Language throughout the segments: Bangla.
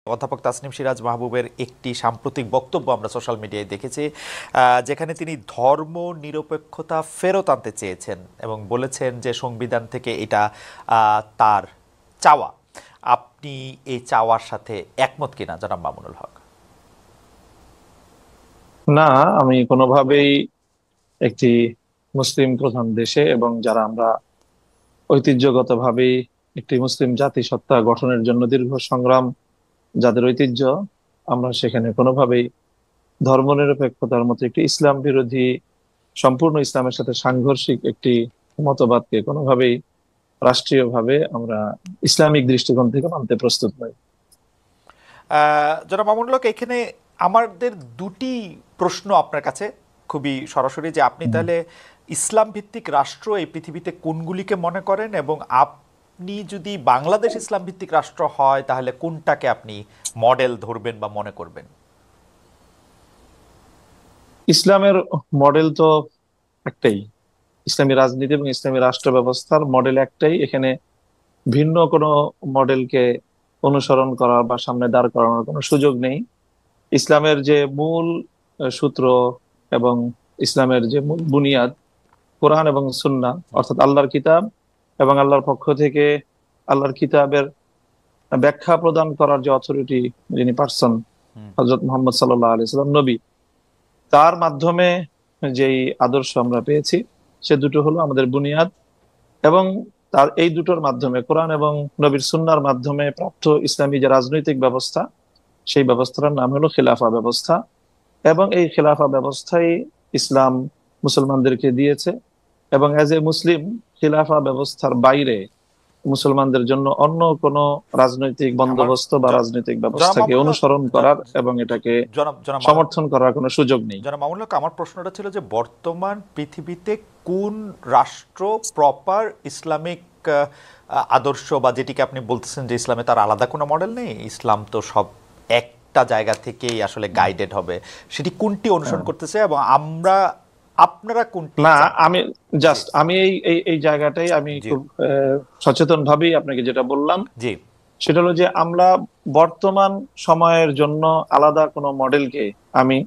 অধ্যাপক তাসনিম সিরাজ মাহবুবের একটি সাম্প্রতিক বক্তব্য আমরা সোশ্যাল মিডিয়ায় দেখেছি, যেখানে তিনি ধর্ম নিরপেক্ষতা ফেরত আনতে চেয়েছেন এবং বলেছেন যে সংবিধান থেকে এটা তার চাওয়া। আপনি এই চাওয়ার সাথে একমত কিনা জনাব মামুনুল হক? না, আমি কোনোভাবেই একটি মুসলিম প্রধান দেশে এবং যারা আমরা ঐতিহ্যগতভাবেই একটি মুসলিম জাতিসত্তা গঠনের জন্য দীর্ঘ সংগ্রাম, যাদের ঐতিহ্য, আমরা সেখানে কোনোভাবেই ধর্মনিরপেক্ষতার মতো একটি ইসলাম বিরোধী, সম্পূর্ণ ইসলামের সাথে সাংঘর্ষিক একটি মতবাদকে কোনোভাবেই রাষ্ট্রীয়ভাবে আমরা ইসলামিক দৃষ্টিকোণ থেকে মানতে প্রস্তুত নই। জনাব মামুনুল হক, এখানে আমাদের দুটি প্রশ্ন আপনার কাছে খুবই সরাসরি, যে আপনি তাহলে ইসলাম ভিত্তিক রাষ্ট্র এই পৃথিবীতে কোনগুলিকে মনে করেন, এবং আপনি যদি বাংলাদেশ ইসলাম ভিত্তিক রাষ্ট্র হয় তাহলে কোনটাকে আপনি মডেল ধরবেন বা মনে করবেন? ইসলামের মডেল তো একটাই, ইসলামী রাজনীতি এবং ইসলামী রাষ্ট্র ব্যবস্থার মডেল একটাই। এখানে ভিন্ন কোনো মডেলকে অনুসরণ করার বা সামনে দাঁড় করানোর কোনো সুযোগ নেই। ইসলামের যে মূল সূত্র এবং ইসলামের যে মূল বুনিয়াদ, কোরআন এবং সুন্নাহ, অর্থাৎ আল্লাহর কিতাব এবং আল্লাহর পক্ষ থেকে আল্লাহর কিতাবের ব্যাখ্যা প্রদান করার যে অথরিটি, যিনি পার্সন, হযরত মুহাম্মদ সাল্লাল্লাহু আলাইহি সাল্লাম নবী, তার মাধ্যমে যেই আদর্শ আমরা পেয়েছি, সে দুটো হলো আমাদের বুনিয়াদ। এবং তার এই দুটোর মাধ্যমে, কোরআন এবং নবীর সুন্নাহর মাধ্যমে প্রাপ্ত ইসলামী যে রাজনৈতিক ব্যবস্থা, সেই ব্যবস্থার নাম হলো খিলাফা ব্যবস্থা। এবং এই খিলাফা ব্যবস্থাই ইসলাম মুসলমানদেরকে দিয়েছে। এবং এজ এ মুসলিম, খিলাফা ব্যবস্থার বাইরে মুসলমানদের জন্য অন্য কোনো রাজনৈতিক আমার বন্দোবস্ত বা জ- রাজনৈতিক জনাব ব্যবস্থাকে মামুনুল হক, অনুসরণ করার এবং এটাকে জনাব জনাব মামুন সমর্থন করার কোনো সুযোগ নেই। জনাব মামুনুল হক, আমার প্রশ্নটা ছিল যে বর্তমান পৃথিবীতে কোন রাষ্ট্র প্রপার ইসলামিক আদর্শ, বা যেটিকে আপনি বলতেছেন যে ইসলামে তার আলাদা কোনো মডেল নেই, ইসলাম তো সব একটা জায়গা থেকেই আসলে গাইডেড হবে, সেটি কোনটি অনুসরণ হ্যাঁ। করতেছে এবং আপনারা কোনটি না, চান? আমি জি, জাস্ট আমি এই এই এই জায়গাটাই আমি জি, খুব সচেতন ভাবেই আপনাকে যেটা বললাম, জি। সেটা হলো যে আমরা বর্তমান সময়ের জন্য আলাদা কোনো মডেলকে আমি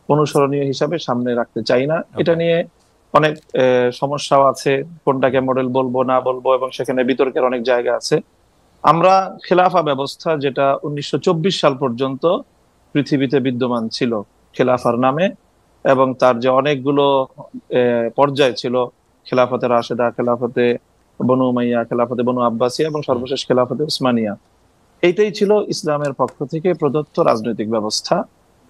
অনুসরণীয় হিসাবে সামনে রাখতে চাই না। এটা ওকে। নিয়ে অনেক সমস্যাও আছে, কোনটাকে মডেল বলবো না বলবো, এবং সেখানে বিতর্কের অনেক জায়গা আছে। আমরা খেলাফা ব্যবস্থা, যেটা 1924 সাল পর্যন্ত পৃথিবীতে বিদ্যমান ছিল খেলাফার নামে, এবং তার যে অনেকগুলো পর্যায় ছিল, খেলাফতে রাশেদা, খেলাফতে বনু উমাইয়া, খেলাফতে বনু আব্বাসিয়া এবং হুম। সর্বশেষ খেলাফতে উসমানিয়া, এইটাই ছিল ইসলামের পক্ষ থেকে প্রদত্ত রাজনৈতিক ব্যবস্থা।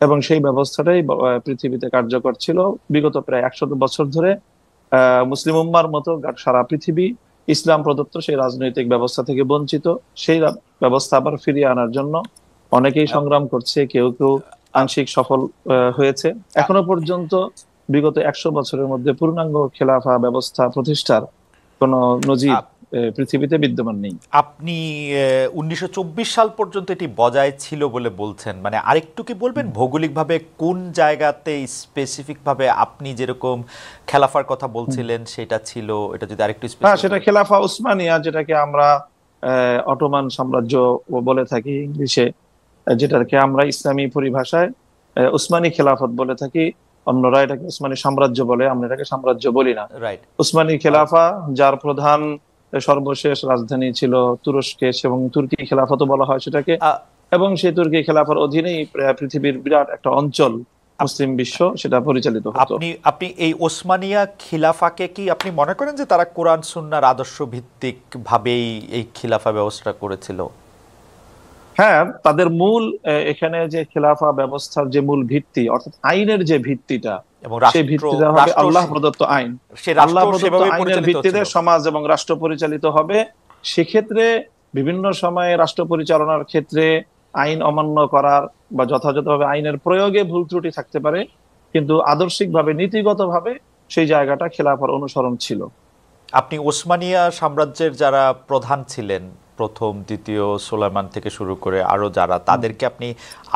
এবং সেই ব্যবস্থাটাই পৃথিবীতে কার্যকর ছিল বিগত প্রায় 100 বছর ধরে। মুসলিম উম্মার মতো সারা পৃথিবী ইসলাম প্রদত্ত সেই রাজনৈতিক ব্যবস্থা থেকে বঞ্চিত। সেই ব্যবস্থা আবার ফিরিয়ে আনার জন্য অনেকেই আপ- সংগ্রাম করছে, কেউ কেউ আপ- আংশিক সফল হয়েছে। এখনো পর্যন্ত বিগত 100 বছরের মধ্যে পূর্ণাঙ্গ খেলাফা ব্যবস্থা প্রতিষ্ঠার কোনো নজির আপ- পৃথিবীতে বিদ্যমান নেই। আপনি 1924 সাল পর্যন্ত এটি বজায় ছিল বলে বলছেন, মানে আরেকটু কি বলবেন ভৌগোলিকভাবে কোন জায়গাতে স্পেসিফিকভাবে আপনি যেরকম খেলাফার কথা বলছিলেন সেটা ছিল, এটা যদি আরেকটু হ্যাঁ, স্পেসিফিক। সেটা খেলাফা উসমানিয়া, যেটাকে আমরা অটোমান সাম্রাজ্য বলে থাকি ইংলিশে, যেটাকে আমরা ইসলামী পরিভাষায় উসমানী খেলাফত বলে থাকি। অন্যরা এটাকে উসমানী সাম্রাজ্য বলে, আমরা এটাকে সাম্রাজ্য বলি না। রাইট। উসমানী খেলাফা, যার প্রধান সর্বশেষ রাজধানী ছিল তুরস্কে, এবং তুর্কি খেলাফতও বলা হয় সেটাকে। এবং সেই তুর্কি খেলাফার অধীনেই পৃথিবীর বিরাট একটা অঞ্চল, মুসলিম বিশ্ব, সেটা পরিচালিত হতো। আপনি আপনি এই ওসমানিয়া খিলাফাকে কি আপনি মনে করেন যে তারা কোরআন সুন্নাহর আদর্শ ভিত্তিক ভাবেই এই খিলাফা ব্যবস্থা করেছিল? হ্যাঁ, তাদের মূল এখানে যে খেলাফা ব্যবস্থার যে মূল ভিত্তি, অর্থাৎ আইনের যে ভিত্তিটা, এবং সেই রাষ্ট্র ভিত্তিটা হবে রাষ্ট্র আল্লাহ প্রদত্ত আইন। সে আল্লাহ রাষ্ট্র প্রদত্ত সেভাবে আইনের পরিচালিত ভিত্তিতে হচ্ছিল। সমাজ এবং রাষ্ট্র পরিচালিত হবে। সেক্ষেত্রে বিভিন্ন সময়ে রাষ্ট্র পরিচালনার ক্ষেত্রে আইন অমান্য করার বা যথাযথভাবে আইনের প্রয়োগে ভুল ত্রুটি থাকতে পারে, কিন্তু আদর্শিকভাবে, নীতিগতভাবে সেই জায়গাটা খেলাফার অনুসরণ ছিল। আপনি ওসমানিয়া সাম্রাজ্যের যারা প্রধান ছিলেন, প্রথম দ্বিতীয় সুলাইমান থেকে শুরু করে আরো যারা, তাদেরকে আপনি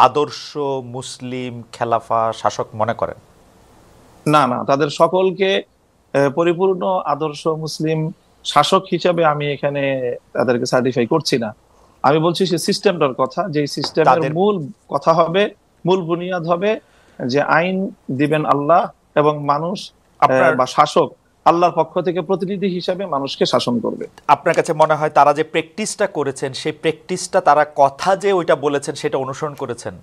আদর্শ মুসলিম খেলাফা শাসক মনে করেন? না, না, তাদের সকলকে পরিপূর্ণ আদর্শ মুসলিম শাসক হিসাবে আমি এখানে তাদেরকে সার্টিফাই করছি না। আমি বলছি সে সিস্টেমটার কথা, যে সিস্টেমের তাদের মূল কথা হবে, মূল বুনিয়াদ হবে যে আইন দিবেন আল্লাহ, এবং মানুষ আপনার বা শাসক আল্লাহর পক্ষ থেকে প্রতিনিধি হিসাবে মানুষকে শাসন করবে। আপনার কাছে মনে হয় তারা যে প্র্যাকটিসটা করেছেন সেই প্র্যাকটিসটা তারা কথা যে ওইটা বলেছেন সেটা অনুসরণ করেছেন?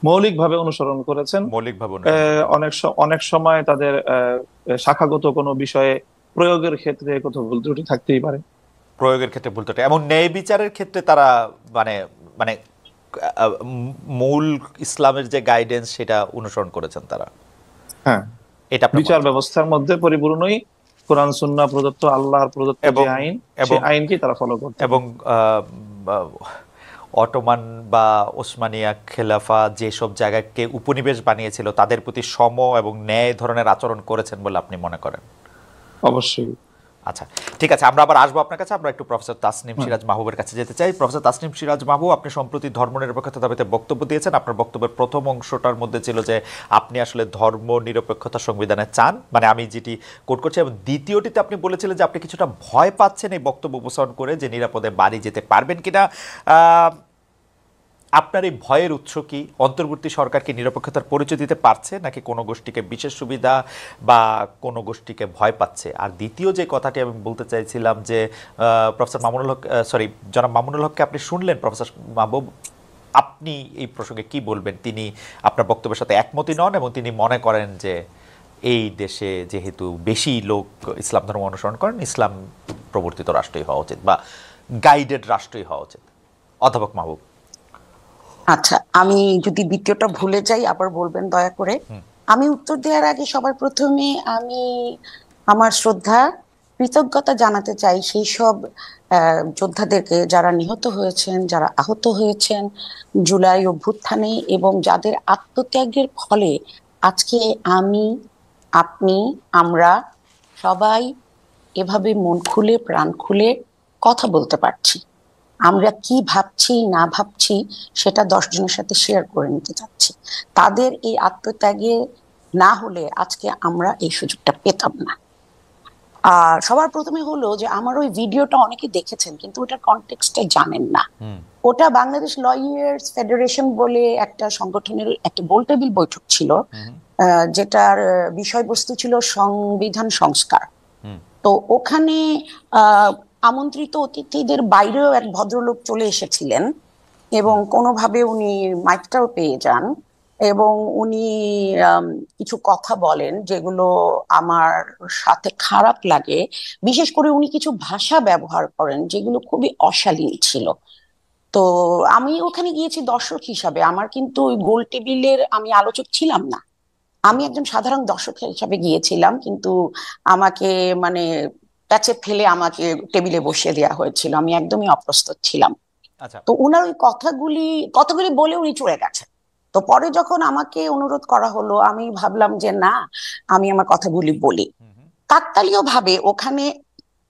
মৌলিকভাবে অনুসরণ করেছেন। মৌলিকভাবে অনুসরণ করেছেন। অনেক সময় তাদের শাখাগত কোনো বিষয়ে প্রয়োগের ক্ষেত্রে কোথাও ভুল ত্রুটি থাকতেই পারে। প্রয়োগের ক্ষেত্রে ভুল ত্রুটি এবং ন্যায় বিচারের ক্ষেত্রে তারা মানে মানে মূল ইসলামের যে গাইডেন্স সেটা অনুসরণ করেছেন তারা। হ্যাঁ, এটা আপনার বিচার ব্যবস্থার মধ্যে পরিপূর্ণই কোরআন সুন্নাহ প্রদত্ত, আল্লাহর প্রদত্ত যে আইন, সেই আইনকেই তারা ফলো করতে। এবং অটোমান বা ওসমানিয়া খেলাফা যেসব জায়গাকে উপনিবেশ বানিয়েছিল তাদের প্রতি সম এবং ন্যায় ধরনের আচরণ করেছেন বলে আপনি মনে করেন? অবশ্যই। আচ্ছা, ঠিক আছে, আমরা আবার আসবো আপনার কাছে। আমরা একটু প্রফেসর তাসনিম সিরাজ মাহবুবের কাছে যেতে চাই। প্রফেসর তাসনিম সিরাজ মাহবুব, আপনি সম্প্রতি ধর্মনিরপেক্ষতা দাবিতে বক্তব্য দিয়েছেন। আপনার বক্তব্যের প্রথম অংশটার মধ্যে ছিল যে আপনি আসলে ধর্ম নিরপেক্ষতা সংবিধানে চান, মানে আমি যেটি কোট করছি, এবং দ্বিতীয়টিতে আপনি বলেছিলেন যে আপনি কিছুটা ভয় পাচ্ছেন এই বক্তব্য উপস্থাপন করে যে নিরাপদে বাড়ি যেতে পারবেন কিনা। আপনার এই ভয়ের উৎস কি? অন্তর্বর্তী সরকার কি নিরপেক্ষতার পরিচয় দিতে পারছে, নাকি কোনো গোষ্ঠীকে বিশেষ সুবিধা বা কোনো গোষ্ঠীকে ভয় পাচ্ছে? আর দ্বিতীয় যে কথাটি আমি বলতে চাইছিলাম যে প্রফেসর মামুনুল হক, জনাব মামুনুল হককে আপনি শুনলেন, প্রফেসর মাহবুব আপনি এই প্রসঙ্গে কি বলবেন? তিনি আপনার বক্তব্যের সাথে একমতই নন এবং তিনি মনে করেন যে এই দেশে যেহেতু বেশি লোক ইসলাম ধর্ম অনুসরণ করেন, ইসলাম প্রবর্তিত রাষ্ট্রই হওয়া উচিত বা গাইডেড রাষ্ট্রই হওয়া উচিত। অধ্যাপক মাহবুব। আচ্ছা, আমি যদি দ্বিতীয়টা ভুলে যাই আবার বলবেন দয়া করে। আমি উত্তর দেওয়ার আগে সবার প্রথমে আমি আমার শ্রদ্ধা কৃতজ্ঞতা জানাতে চাই সেই সব যোদ্ধাদেরকে যারা নিহত হয়েছেন, যারা আহত হয়েছেন জুলাই অভ্যুত্থানে, এবং যাদের আত্মত্যাগের ফলে আজকে আমি, আপনি, আমরা সবাই এভাবে মন খুলে প্রাণ খুলে কথা বলতে পারছি। আমরা কি ভাবছি না ভাবছি সেটা 10 জনের সাথে শেয়ার করে নিতে চাচ্ছি। তাদের এই আত্মত্যাগে না হলে আজকে আমরা এই সুযোগটা পেতাম না। আর সবার প্রথমে হলো যে আমার ওই ভিডিওটা অনেকে দেখেছেন কিন্তু ওটার কনটেক্সটটা জানেন না। ওটা বাংলাদেশ লয়ার্স ফেডারেশন বলে একটা সংগঠনের একটা গোলটেবিল বৈঠক ছিল, যেটার বিষয়বস্তু ছিল সংবিধান সংস্কার। তো ওখানে আমন্ত্রিত অতিথিদের বাইরেও এক ভদ্রলোক চলে এসেছিলেন এবং কোনোভাবে উনি মাইকটাও পেয়ে যান এবং উনি কিছু কথা বলেন যেগুলো আমার সাথে খারাপ লাগে। বিশেষ করে উনি কিছু ভাষা ব্যবহার করেন যেগুলো খুবই অশালীন ছিল। তো আমি ওখানে গিয়েছি দর্শক হিসাবে, আমার কিন্তু ওই গোল টেবিলের আমি আলোচক ছিলাম না, আমি একজন সাধারণ দর্শক হিসাবে গিয়েছিলাম, কিন্তু আমাকে মানে প্যাচে ফেলে আমাকে টেবিলে বসিয়ে দেওয়া হয়েছিল, আমি একদমই অপ্রস্তুত ছিলাম। আচ্ছা, তো উনার ওই কথাগুলি বলে উনি চলে গেছেন। তো পরে যখন আমাকে অনুরোধ করা হলো আমি ভাবলাম যে না, আমি আমার কথাগুলি বলি। কাকতালীয় ভাবে ওখানে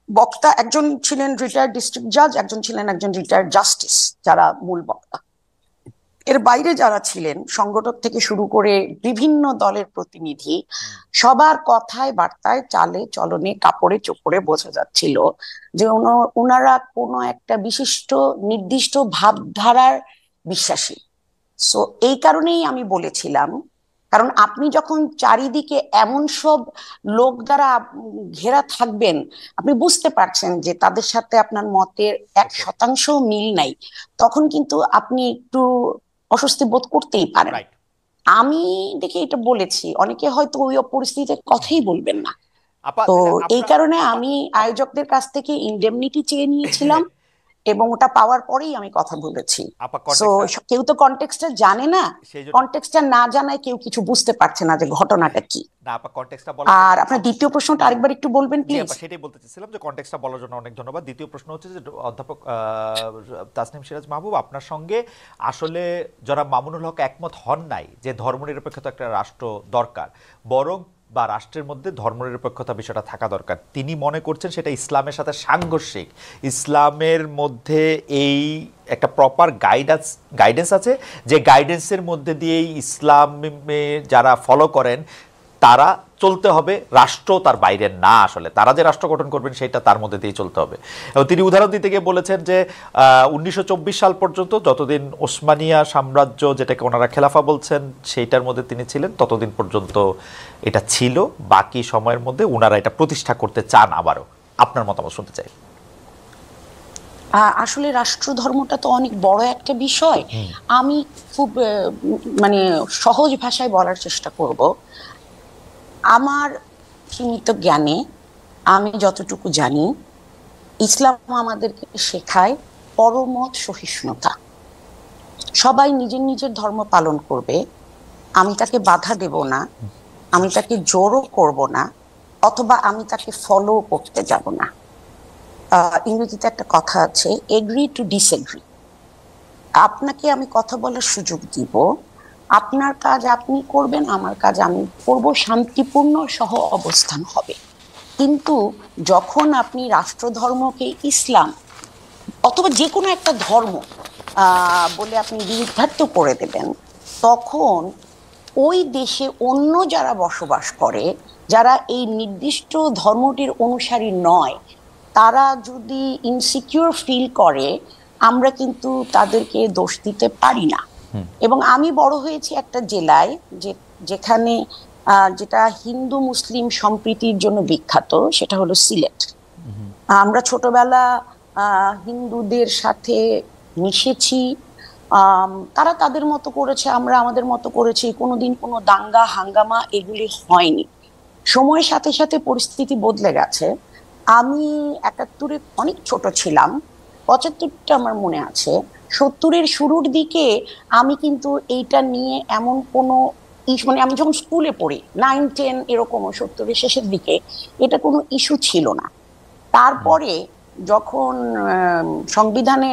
বক্তা একজন ছিলেন রিটায়ার্ড ডিস্ট্রিক্ট জাজ, একজন ছিলেন একজন রিটায়ার্ড জাস্টিস, যারা মূল বক্তা। এর বাইরে যারা ছিলেন সংগঠক থেকে শুরু করে বিভিন্ন দলের প্রতিনিধি, সবার কথায় বার্তায় চালে চলনে কাপড়ে চোপড়ে বোঝা যাচ্ছিল যে ওনারা কোনো একটা বিশিষ্ট নির্দিষ্ট ভাবধারার বিশ্বাসী। সো এই কারণেই আমি বলেছিলাম, কারণ আপনি যখন চারিদিকে এমন সব লোক দ্বারা ঘেরা থাকবেন আপনি বুঝতে পারছেন যে তাদের সাথে আপনার মতের 1% মিল নাই, তখন কিন্তু আপনি একটু অস্বস্তি বোধ করতেই পারেন। আমি দেখে এটা বলেছি, অনেকে হয়তো ওই পরিস্থিতিতে কথাই বলবেন না। তো এই কারণে আমি আয়োজকদের কাছ থেকে ইনডেমনিটি চেয়ে নিয়েছিলাম এবং ওটা পাওয়ার পরেই আমি কথা বলেছি। সো কেউ তো কনটেক্সটটা জানে না, কনটেক্সটটা না জানায় কেউ কিছু বুঝতে পারছে না যে ঘটনাটা কি। আর আপনার দ্বিতীয় প্রশ্নটা আরেকবার একটু বলবেন প্লিজ। সেটাই বলতে চাইছিলাম যে কনটেক্সটটা বলার জন্য অনেক ধন্যবাদ। দ্বিতীয় প্রশ্ন হচ্ছে যে অধ্যাপক তাসনিম সিরাজ মাহবুব, আপনার সঙ্গে আসলে যারা মামুনুল হক একমত হন নাই যে ধর্মনিরপেক্ষতা একটা রাষ্ট্র দরকার, বরং বা রাষ্ট্রের মধ্যে ধর্মনিরপেক্ষতা বিষয়টা থাকা দরকার। তিনি মনে করছেন সেটা ইসলামের সাথে সাংঘর্ষিক। ইসলামের মধ্যে এই একটা প্রপার গাইডেন্স আছে, যে গাইডেন্সের মধ্যে দিয়েই ইসলামে যারা ফলো করেন তারা চলতে হবে, রাষ্ট্র তার বাইরে না, আসলে তারা যে রাষ্ট্র গঠন করবেন সেটা তার মধ্যে দিয়ে চলতে হবে। এবং তিনি উদাহরণ দিতে গিয়ে বলেছেন যে 1924 সাল পর্যন্ত, যতদিন ওসমানিয়া সাম্রাজ্য, যেটাকে ওনারা খেলাফা বলছেন, সেইটার মধ্যে তিনি ছিলেন, ততদিন পর্যন্ত এটা ছিল, বাকি সময়ের মধ্যে ওনারা এটা প্রতিষ্ঠা করতে চান আবারও। আপনার মতামত শুনতে চাই। আসলে রাষ্ট্রধর্মটা তো অনেক বড় একটা বিষয়। আমি খুব মানে সহজ ভাষায় বলার চেষ্টা করব। আমার সীমিত জ্ঞানে আমি যতটুকু জানি, ইসলাম আমাদেরকে শেখায় পরমত সহিষ্ণুতা। সবাই নিজের নিজের ধর্ম পালন করবে, আমি তাকে বাধা দেব না, আমি তাকে জোরও করব না, অথবা আমি তাকে ফলো করতে যাব না। ইংরেজিতে একটা কথা আছে, এগ্রি টু ডিসএগ্রি। আপনাকে আমি কথা বলার সুযোগ দিব, আপনার কাজ আপনি করবেন, আমার কাজ আমি করব, শান্তিপূর্ণ সহ অবস্থান হবে। কিন্তু যখন আপনি রাষ্ট্রধর্মকে ইসলাম অথবা যে কোনো একটা ধর্ম বলে আপনি বিরুদ্ধার্থ করে দেবেন, তখন ওই দেশে অন্য যারা বসবাস করে, যারা এই নির্দিষ্ট ধর্মটির অনুসারী নয়, তারা যদি ইনসিকিউর ফিল করে, আমরা কিন্তু তাদেরকে দোষ দিতে পারি না। এবং আমি বড় হয়েছি একটা জেলায় যেখানে যেটা হিন্দু মুসলিম সম্প্রীতির জন্য বিখ্যাত, সেটা হলো সিলেট। আমরা ছোটবেলা হিন্দুদের সাথে মিশেছি, তারা তাদের মতো করেছে, আমরা আমাদের মতো করেছি, কোনোদিন কোনো দাঙ্গা হাঙ্গামা এগুলি হয়নি। সময়ের সাথে সাথে পরিস্থিতি বদলে গেছে। আমি 71-এ অনেক ছোট ছিলাম, 75টা আমার মনে আছে। 70-এর শুরুর দিকে আমি কিন্তু এইটা নিয়ে এমন কোনো মানে আমি যখন স্কুলে পড়ি 9-10 এরকম, 70-এর শেষের দিকে এটা কোনো ইস্যু ছিল না। তারপরে যখন সংবিধানে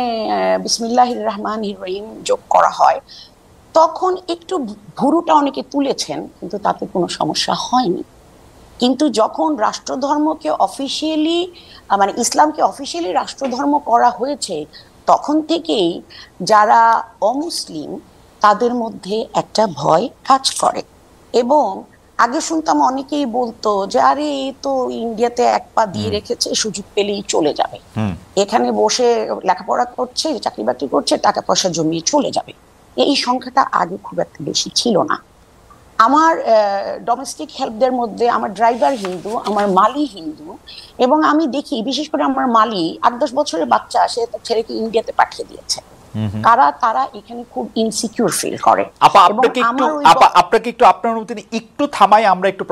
বিসমিল্লাহির রহমানির রহিম যোগ করা হয়, তখন একটু ভুরুটা অনেকে তুলেছেন, কিন্তু তাতে কোনো সমস্যা হয়নি। কিন্তু যখন রাষ্ট্রধর্মকে অফিসিয়ালি মানে ইসলামকে অফিসিয়ালি রাষ্ট্রধর্ম করা হয়েছে, তখন থেকেই যারা অমুসলিম তাদের মধ্যে একটা ভয় কাজ করে। এবং আগে শুনতাম অনেকেই বলতো যে আরে এ তো ইন্ডিয়াতে এক পা দিয়ে রেখেছে, সুযোগ পেলেই চলে যাবে, এখানে বসে লেখাপড়া করছে, চাকরি বাকরি করছে, টাকা পয়সা জমিয়ে চলে যাবে। এই সংখ্যাটা আগে খুব একটা বেশি ছিল না। আমার ডোমেস্টিক হেল্পদের মধ্যে আমার ড্রাইভার হিন্দু, আমার মালি হিন্দু, এবং আমি দেখি বিশেষ করে আমার মালি 8-10 বছরের বাচ্চা, সে তার ছেলেকে ইন্ডিয়াতে পাঠিয়ে দিয়েছে। তারা এখানে খুব ইনসিকিউর ফিল করে। আপনাকে একটু আপনার অনুমতি একটু থামাই, আমরা একটু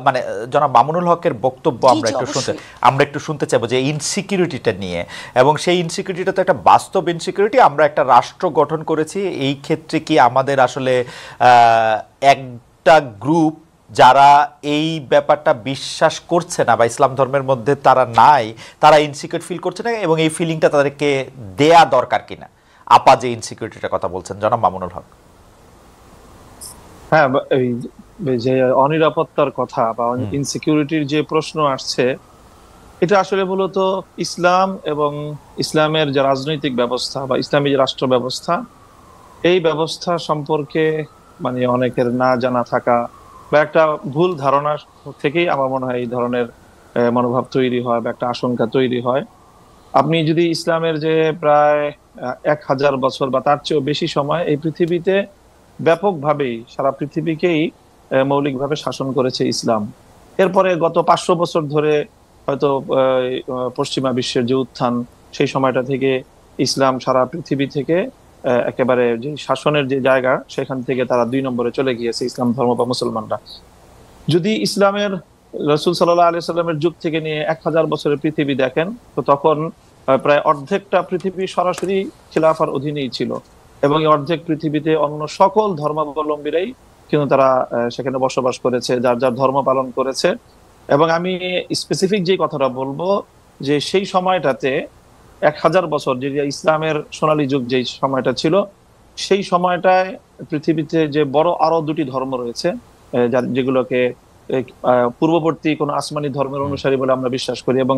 মানে জনাব মামুনুল হকের বক্তব্য আমরা একটু শুনতে চাইবো যে ইনসিকিউরিটিটা নিয়ে, এবং সেই ইনসিকিউরিটিটা তো একটা বাস্তব ইনসিকিউরিটি। আমরা একটা রাষ্ট্র গঠন করেছি, এই ক্ষেত্রে কি আমাদের আসলে একটা গ্রুপ যারা এই ব্যাপারটা বিশ্বাস করছে না বা ইসলাম ধর্মের মধ্যে তারা নাই, তারা ইনসিকিউর ফিল করছে না, এবং এই ফিলিংটা তাদেরকে দেয়া দরকার কিনা? আপা যে ইনসিকিউরিটিটার কথা বলছেন, জনাব মামুনুল হক। হ্যাঁ, এই যে অনিরাপত্তার কথা বা ইনসিকিউরিটির যে প্রশ্ন আসছে, এটা আসলে মূলত ইসলাম এবং ইসলামের যে রাজনৈতিক ব্যবস্থা বা ইসলামী যে রাষ্ট্র ব্যবস্থা, এই ব্যবস্থা সম্পর্কে মানে অনেকের না জানা থাকা বা একটা ভুল ধারণা থেকেই আমার মনে হয় এই ধরনের মনোভাব তৈরি হয় বা একটা আশঙ্কা তৈরি হয়। আপনি যদি ইসলামের যে প্রায় 1000 বছর বা তার চেয়েও বেশি সময় এই পৃথিবীতে ব্যাপকভাবেই সারা পৃথিবীকেই মৌলিকভাবে শাসন করেছে ইসলাম। এরপরে গত 500 বছর ধরে হয়তো পশ্চিমা বিশ্বের যে উত্থান, সেই সময়টা থেকে ইসলাম সারা পৃথিবী থেকে একেবারে যে শাসনের যে জায়গা, সেখান থেকে তারা 2 নম্বরে চলে গিয়েছে ইসলাম ধর্ম বা মুসলমানরা। যদি ইসলামের রাসূল সাল্লাল্লাহু আলাইহি সাল্লামের যুগ থেকে নিয়ে 1000 বছরের পৃথিবী দেখেন, তো তখন প্রায় অর্ধেকটা পৃথিবী সরাসরি খিলাফার অধীনেই ছিল, এবং এই অর্ধেক পৃথিবীতে অন্য সকল ধর্মাবলম্বীরাই কিন্তু তারা সেখানে বসবাস করেছে, যার যার ধর্ম পালন করেছে। এবং আমি স্পেসিফিক যে কথাটা বলবো, যে সেই সময়টাতে 1000 বছর যে ইসলামের সোনালী যুগ যেই সময়টা ছিল, সেই সময়টায় পৃথিবীতে যে বড় আরো 2টি ধর্ম রয়েছে, যেগুলোকে পূর্ববর্তী কোন আসমানি ধর্মের অনুসারী বলে আমরা বিশ্বাস করি, এবং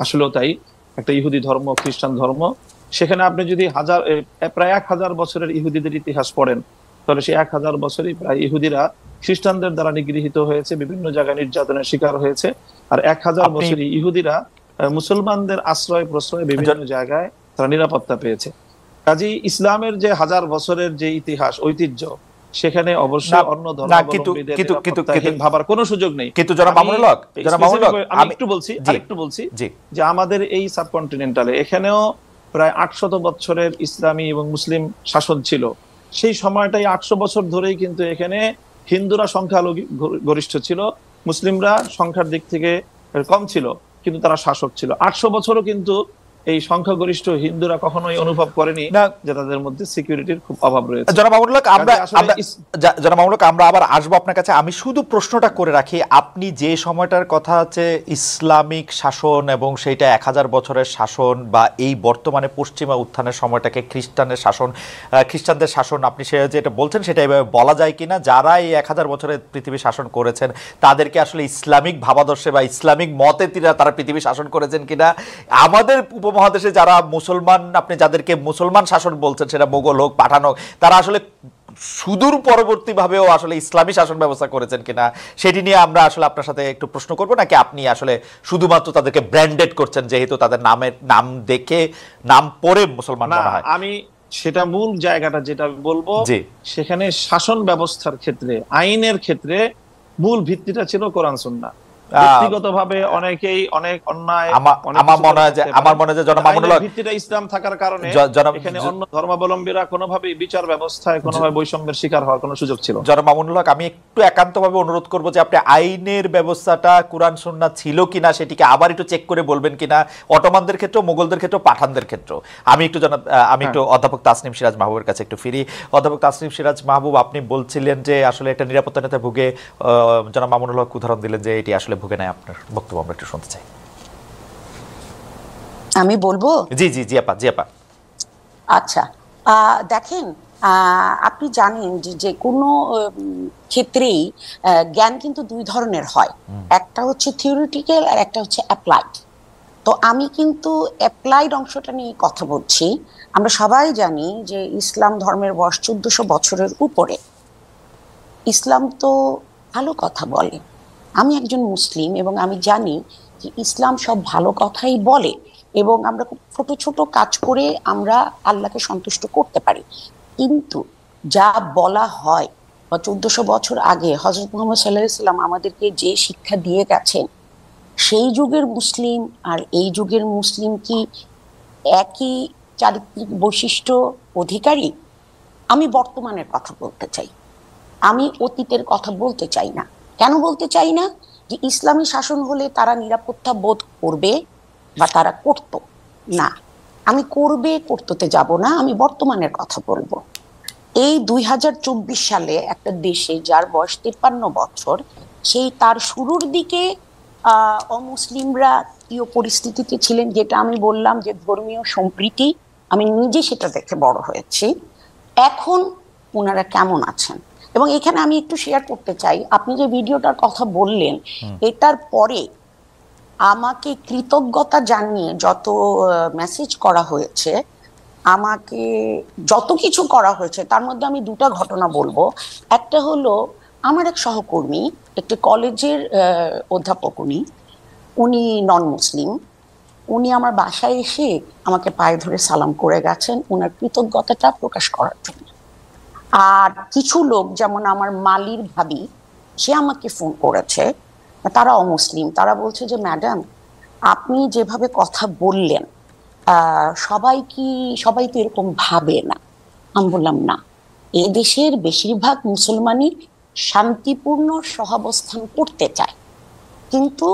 আসলেও তাই, একটা ইহুদি ধর্ম, খ্রিস্টান ধর্ম। সেখানে আপনি যদি প্রায় 1000 বছরের ইহুদিদের ইতিহাস পড়েন, তাহলে সেই 1000 বছরই প্রায় ইহুদিরা খ্রিস্টানদের দ্বারা নিগৃহীত হয়েছে, বিভিন্ন জায়গায় নির্যাতনের শিকার হয়েছে। আর 1000 বছরই ইহুদিরা মুসলমানদের আশ্রয় প্রশ্রয় বিভিন্ন জায়গায় তারা নিরাপত্তা পেয়েছে। কাজেই ইসলামের যে 1000 বছরের যে ইতিহাস ঐতিহ্য, সেখানে অবশ্যই অন্য ধর্মাবলম্বীদের নিরাপত্তাহীন ভাবার কোনো সুযোগ নেই। কিন্তু জনাব মামুনুল হক, আমি একটু বলছি যে আমাদের এই সাবকন্টিনেন্টালে এখানেও প্রায় 800 বছরের ইসলামী এবং মুসলিম শাসন ছিল। সেই সময়টাই 800 বছর ধরেই কিন্তু এখানে হিন্দুরা সংখ্যাগরিষ্ঠ ছিল, মুসলিমরা সংখ্যার দিক থেকে কম ছিল, কিন্তু তারা শাসক ছিল। 800 বছরও কিন্তু এই সংখ্যাগরিষ্ঠ হিন্দুরা কখনোই অনুভব করেনি যে তাদের মধ্যে সিকিউরিটির খুব অভাব রয়েছে। জনাব মামুনুল হক, আমরা আবার আসবো আপনার কাছে। আমি শুধু প্রশ্নটা করে রাখি, আপনি যে সময়টার কথা আছে ইসলামিক শাসন এবং সেইটা 1000 বছরের শাসন, বা এই বর্তমানে পশ্চিমা উত্থানের সময়টাকে খ্রিস্টানদের শাসন, আপনি সে যেটা বলছেন সেটা এভাবে বলা যায় কিনা? যারা এই 1000 বছরের পৃথিবী শাসন করেছেন তাদেরকে আসলে ইসলামিক ভাবাদর্শে বা ইসলামিক মতে তারা পৃথিবী শাসন করেছেন কিনা? আমাদের উপমহাদেশে যারা মুসলমান, আপনি যাদেরকে মুসলমান শাসন বলছেন, সেটা মোগল হোক, পাঠান হোক, তারা আসলে সুদূর পরবর্তীভাবেও আসলে ইসলামী শাসন ব্যবস্থা করেছেন কিনা, সেটি নিয়ে আমরা আসলে আপনার সাথে একটু প্রশ্ন করবো। নাকি আপনি আসলে শুধুমাত্র তাদেরকে ব্র্যান্ডেড করছেন যেহেতু তাদের নাম দেখে নাম পড়ে মুসলমান মনে হয়? আমি সেটা মূল জায়গাটা যেটা বলবো, সেখানে শাসন ব্যবস্থার ক্ষেত্রে, আইনের ক্ষেত্রে মূল ভিত্তিটা ছিল কোরআন সুন্নাহ। ব্যক্তিগতভাবে অনেকেই অনেক অন্যায়, আমার মনে হয় যে জনাব মামুনুল হক, ভিত্তিটা ইসলাম থাকার কারণে এখানে অন্য ধর্মাবলম্বীরা কোনোভাবেই বিচার ব্যবস্থায় কোনোভাবে বৈষম্যের শিকার হওয়ার কোনো সুযোগ ছিল। জনাব মামুনুল হক, আমি একটু একান্তভাবে অনুরোধ করবো যে আপনি আইনের ব্যবস্থাটা কোরআন সুন্নাহ ছিল কিনা সেটিকে আবার একটু চেক করে বলবেন কিনা, অটোমানদের ক্ষেত্রে, মোগলদের ক্ষেত্রে, পাঠানদের ক্ষেত্রে। আমি একটু অধ্যাপক তাসনিম সিরাজ মাহবুবের কাছে একটু ফিরি। অধ্যাপক তাসনিম সিরাজ মাহবুব, আপনি বলছিলেন যে আসলে একটা নিরাপত্তাহীনতা ভুগে, জনাব মামুনুল হক উদাহরণ দিলেন যে এটি আসলে ভুগে নেয়। আপনার বক্তব্য আমরা একটু শুনতে চাই। আমি বলবো? জি আপা। আচ্ছা, দেখেন, আপনি জানেন যে কোনো ক্ষেত্রেই জ্ঞান কিন্তু দুই ধরনের হয়, একটা হচ্ছে থিওরিটিক্যাল আর একটা হচ্ছে অ্যাপ্লাইড। তো আমি কিন্তু অ্যাপ্লাইড অংশটা নিয়ে কথা বলছি। আমরা সবাই জানি যে ইসলাম ধর্মের বয়স 1400 বছরের উপরে। ইসলাম তো ভালো কথা বলে। আমি একজন মুসলিম এবং আমি জানি যে ইসলাম সব ভালো কথাই বলে, এবং আমরা খুব ছোট ছোট কাজ করে আমরা আল্লাহকে সন্তুষ্ট করতে পারি। কিন্তু যা বলা হয়, বা 1400 বছর আগে হযরত মুহাম্মদ সাল্লাল্লাহু আলাইহি ওয়াসাল্লাম আমাদেরকে যে শিক্ষা দিয়ে গেছেন, সেই যুগের মুসলিম আর এই যুগের মুসলিম কি একই চারিত্রিক বৈশিষ্ট্য অধিকারী? আমি বর্তমানের কথা বলতে চাই, আমি অতীতের কথা বলতে চাই না। কেন বলতে চাই না? যে ইসলামী শাসন হলে তারা নিরাপত্তা বোধ করবে বা তারা করতো না। আমি করতে যাব না, আমি বর্তমানের কথা বলবো। এই 2024 সালে একটা দেশে যার বয়স 53 বছর, সেই তার শুরুর দিকে অমুসলিমরা কি পরিস্থিতিতে ছিলেন, যেটা আমি বললাম যে ধর্মীয় সম্প্রীতি, আমি নিজে সেটা দেখে বড় হয়েছি। এখন ওনারা কেমন আছেন? এবং এখানে আমি একটু শেয়ার করতে চাই, আপনি যে ভিডিওটার কথা বললেন, এটার পরে আমাকে কৃতজ্ঞতা জানিয়ে যত মেসেজ করা হয়েছে, আমাকে যত কিছু করা হয়েছে, তার মধ্যে আমি দুটা ঘটনা বলবো। একটা হলো আমার এক সহকর্মী, একটি কলেজের অধ্যাপক, উনি নন মুসলিম। উনি আমার বাসায় এসে আমাকে পায়ে ধরে সালাম করে গেছেন ওনার কৃতজ্ঞতাটা প্রকাশ করার জন্য। আর কিছু লোক, যেমন আমার মালির ভাবি, সে আমাকে ফোন করেছে, তারা অমুসলিম। তারা বলছে যে ম্যাডাম, আপনি যেভাবে কথা বললেন, সবাই তো এরকম ভাবে না। আমি বললাম না, এ দেশের বেশিরভাগ মুসলমানই শান্তিপূর্ণ সহাবস্থান করতে চায়, কিন্তু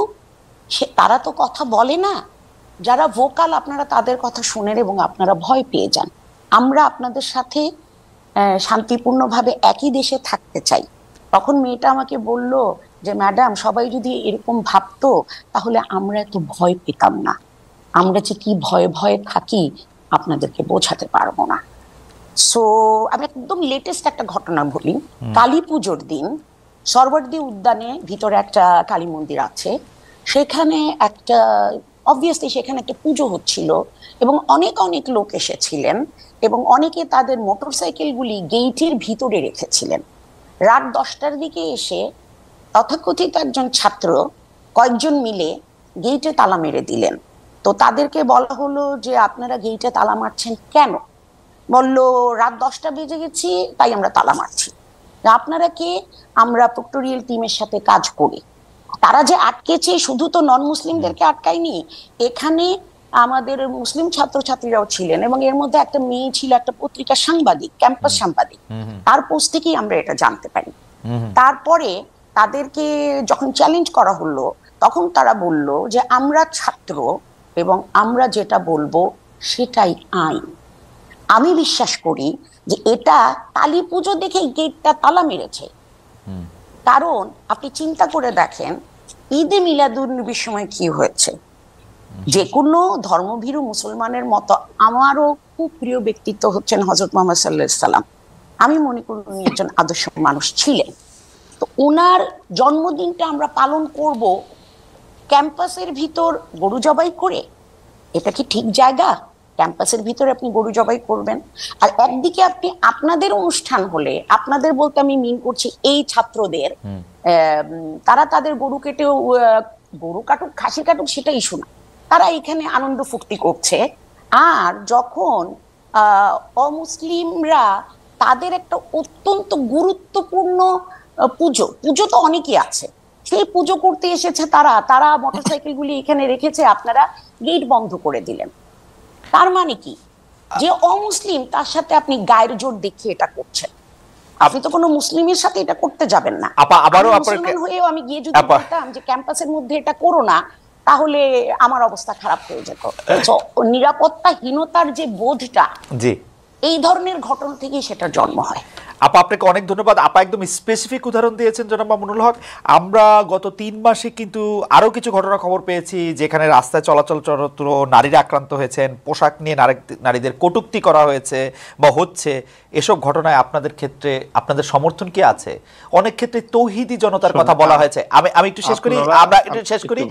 তারা তো কথা বলে না। যারা ভোকাল আপনারা তাদের কথা শুনেন এবং আপনারা ভয় পেয়ে যান। আমরা আপনাদের সাথে শান্তিপূর্ণভাবে একই দেশে থাকতে চাই। তখন মেয়েটা আমাকে বলল যে ম্যাডাম, সবাই যদি এরকম ভাবতো তাহলে আমরা এত ভয় পেতাম না। আমরা যে কি ভয়ে ভয়ে থাকি আপনাদেরকে বোঝাতে পারবো না। সো আমি একদম লেটেস্ট একটা ঘটনা বলি। কালী পুজোর দিন সরবর্দী উদ্যানে ভিতরে একটা কালী মন্দির আছে, সেখানে সেখানে একটা পুজো হচ্ছিল এবং অনেক অনেক লোক এসেছিলেন এবং অনেকে তাদের মোটরসাইকেলগুলি গেইটের ভিতরে রেখেছিলেন। রাত 10টার দিকে এসে তথাকথিত একজন ছাত্র কয়েকজন মিলে গেইটে তালা মেরে দিলেন। তো তাদেরকে বলা হলো যে আপনারা গেইটে তালা মারছেন কেন? বলল রাত 10টা বেজে গেছি তাই আমরা তালা মারছি। আপনারা কে? আমরা প্রক্টোরিয়াল টিমের সাথে কাজ করি। তারা যে আটকেছে শুধু তো নন মুসলিমদেরকে আটকায়নি, এখানে আমাদের মুসলিম ছাত্রছাত্রীরাও ছিলেন এবং এর মধ্যে একটা মেয়ে ছিল, একটা পত্রিকার সাংবাদিক, ক্যাম্পাস সাংবাদিক। তার পোস্ট থেকেই আমরা এটা জানতে পারি। তারপরে তাদেরকে যখন চ্যালেঞ্জ করা হলো তখন তারা বলল যে আমরা ছাত্র এবং আমরা যেটা বলবো সেটাই আইন। আমি বিশ্বাস করি যে এটা কালী পুজো দেখে গেটটা তালা মেরেছে। কারণ আপনি চিন্তা করে দেখেন ঈদে মিলাদুন্নবীর সময় কি হয়েছে। যে কোনো ধর্মভীরু মুসলমানের মতো আমারও খুব প্রিয় ব্যক্তিত্ব হচ্ছেন হযরত মুহাম্মদ সাল্লাল্লাহু আলাইহি সাল্লাম। আমি মনে করি উনি একজন আদর্শ মানুষ ছিলেন। তো ওনার জন্মদিনটা আমরা পালন করব ক্যাম্পাসের ভিতর গরু জবাই করে? এটা কি ঠিক জায়গা? ক্যাম্পাসের ভিতরে আপনি গরু জবাই করবেন? আর একদিকে আপনি আপনাদের অনুষ্ঠান হলে, আপনাদের বলতে আমি মিন করছি এই ছাত্রদের, তারা তাদের গরু কেটেও, গরু কাটুক খাসি কাটুক সেটা ইস্যু না, তারা এখানে আনন্দ ফুর্তি করছে। আর যখন অমুসলিমরা তাদের একটা অত্যন্ত গুরুত্বপূর্ণ পুজো, পুজো তো অনেকই আছে, সেই পুজো করতে এসেছে তারা মোটরসাইকেলগুলি এখানে রেখেছে, আপনারা গেট বন্ধ করে দিলেন। তার মানে কি যে অমুসলিম তার সাথে আপনি গায়ের জোর দেখিয়ে এটা করছেন। আপনি তো কোনো মুসলিমের সাথে এটা করতে যাবেন না। আবারও মুসলমান হয়েও আমি গিয়ে যদি বলতাম যে ক্যাম্পাসের মধ্যে এটা করো না, তাহলে আমার অবস্থা খারাপ হয়ে যেত। নিরাপত্তাহীনতার যে বোধটা, জি, এই ধরনের ঘটনা থেকেই সেটা জন্ম হয়। আপা আপনাকে অনেক ধন্যবাদ। আপা একদম স্পেসিফিক উদাহরণ দিয়েছেন জনাব মামুনুল হক। আমরা গত 3 মাসে কিন্তু আরো কিছু ঘটনা খবর পেয়েছি যেখানে রাস্তায় চলাচলরত নারীরা আক্রান্ত হয়েছেন, পোশাক নিয়ে নারীদের কটূক্তি করা হয়েছে বা হচ্ছে। এসব ঘটনায় আপনাদের ক্ষেত্রে আপনাদের সমর্থন কি আছে? অনেক ক্ষেত্রে তৌহিদি জনতার কথা বলা হয়েছে। আমি একটু শেষ করি, আমরা একটু শেষ করি।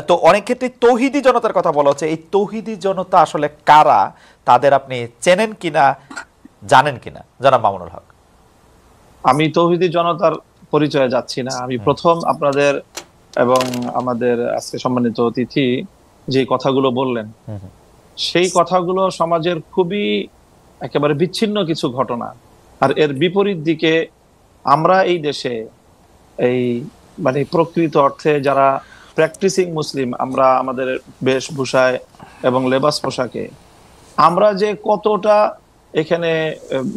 তো অনেক ক্ষেত্রে তৌহিদি জনতার কথা বলা হচ্ছে। এই তৌহিদি জনতা আসলে কারা? তাদের আপনি চেনেন কিনা, জানেন কিনা জনাব মামুনুল হক? আমি তৌহিদি জনতার পরিচয়ে যাচ্ছি না। আমি প্রথম আপনাদের এবং আমাদের আজকে সম্মানিত অতিথি যে কথাগুলো বললেন, সেই কথাগুলো সমাজের খুবই একেবারে বিচ্ছিন্ন কিছু ঘটনা। আর এর বিপরীত দিকে আমরা এই দেশে এই মানে প্রকৃত অর্থে যারা প্র্যাকটিসিং মুসলিম, আমরা আমাদের বেশভূষায় এবং লেবাস পোশাকে আমরা যে কতটা এখানে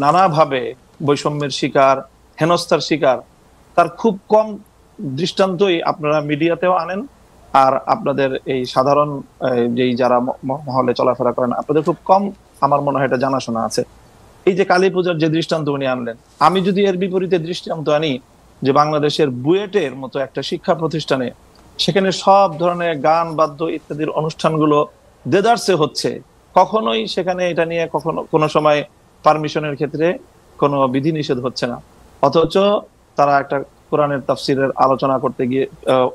নানাভাবে বৈষম্যের শিকার, হেনস্থার শিকার, তার খুব কম দৃষ্টান্তই আপনারা মিডিয়াতেও আনেন। আর আপনাদের এই সাধারণ যেই যারা মহলে চলাফেরা করেন, আপনাদের খুব কম আমার মনে হয় এটা জানাশোনা আছে। এই যে কালী পূজার যে দৃষ্টান্ত উনি আনলেন, আমি যদি এর বিপরীতে দৃষ্টান্ত আনি যে বাংলাদেশের বুয়েটের মতো একটা শিক্ষা প্রতিষ্ঠানে, সেখানে সব ধরনের গান বাদ্য ইত্যাদির অনুষ্ঠানগুলো দেদারসে হচ্ছে, কখনোই সেখানে এটা নিয়ে কোনো সময় পারমিশনের ক্ষেত্রে কোনো বিধিনিষেধ হচ্ছে না। অথচ তারা একটা কোরআনের তাফসিরের আলোচনা করতে গিয়ে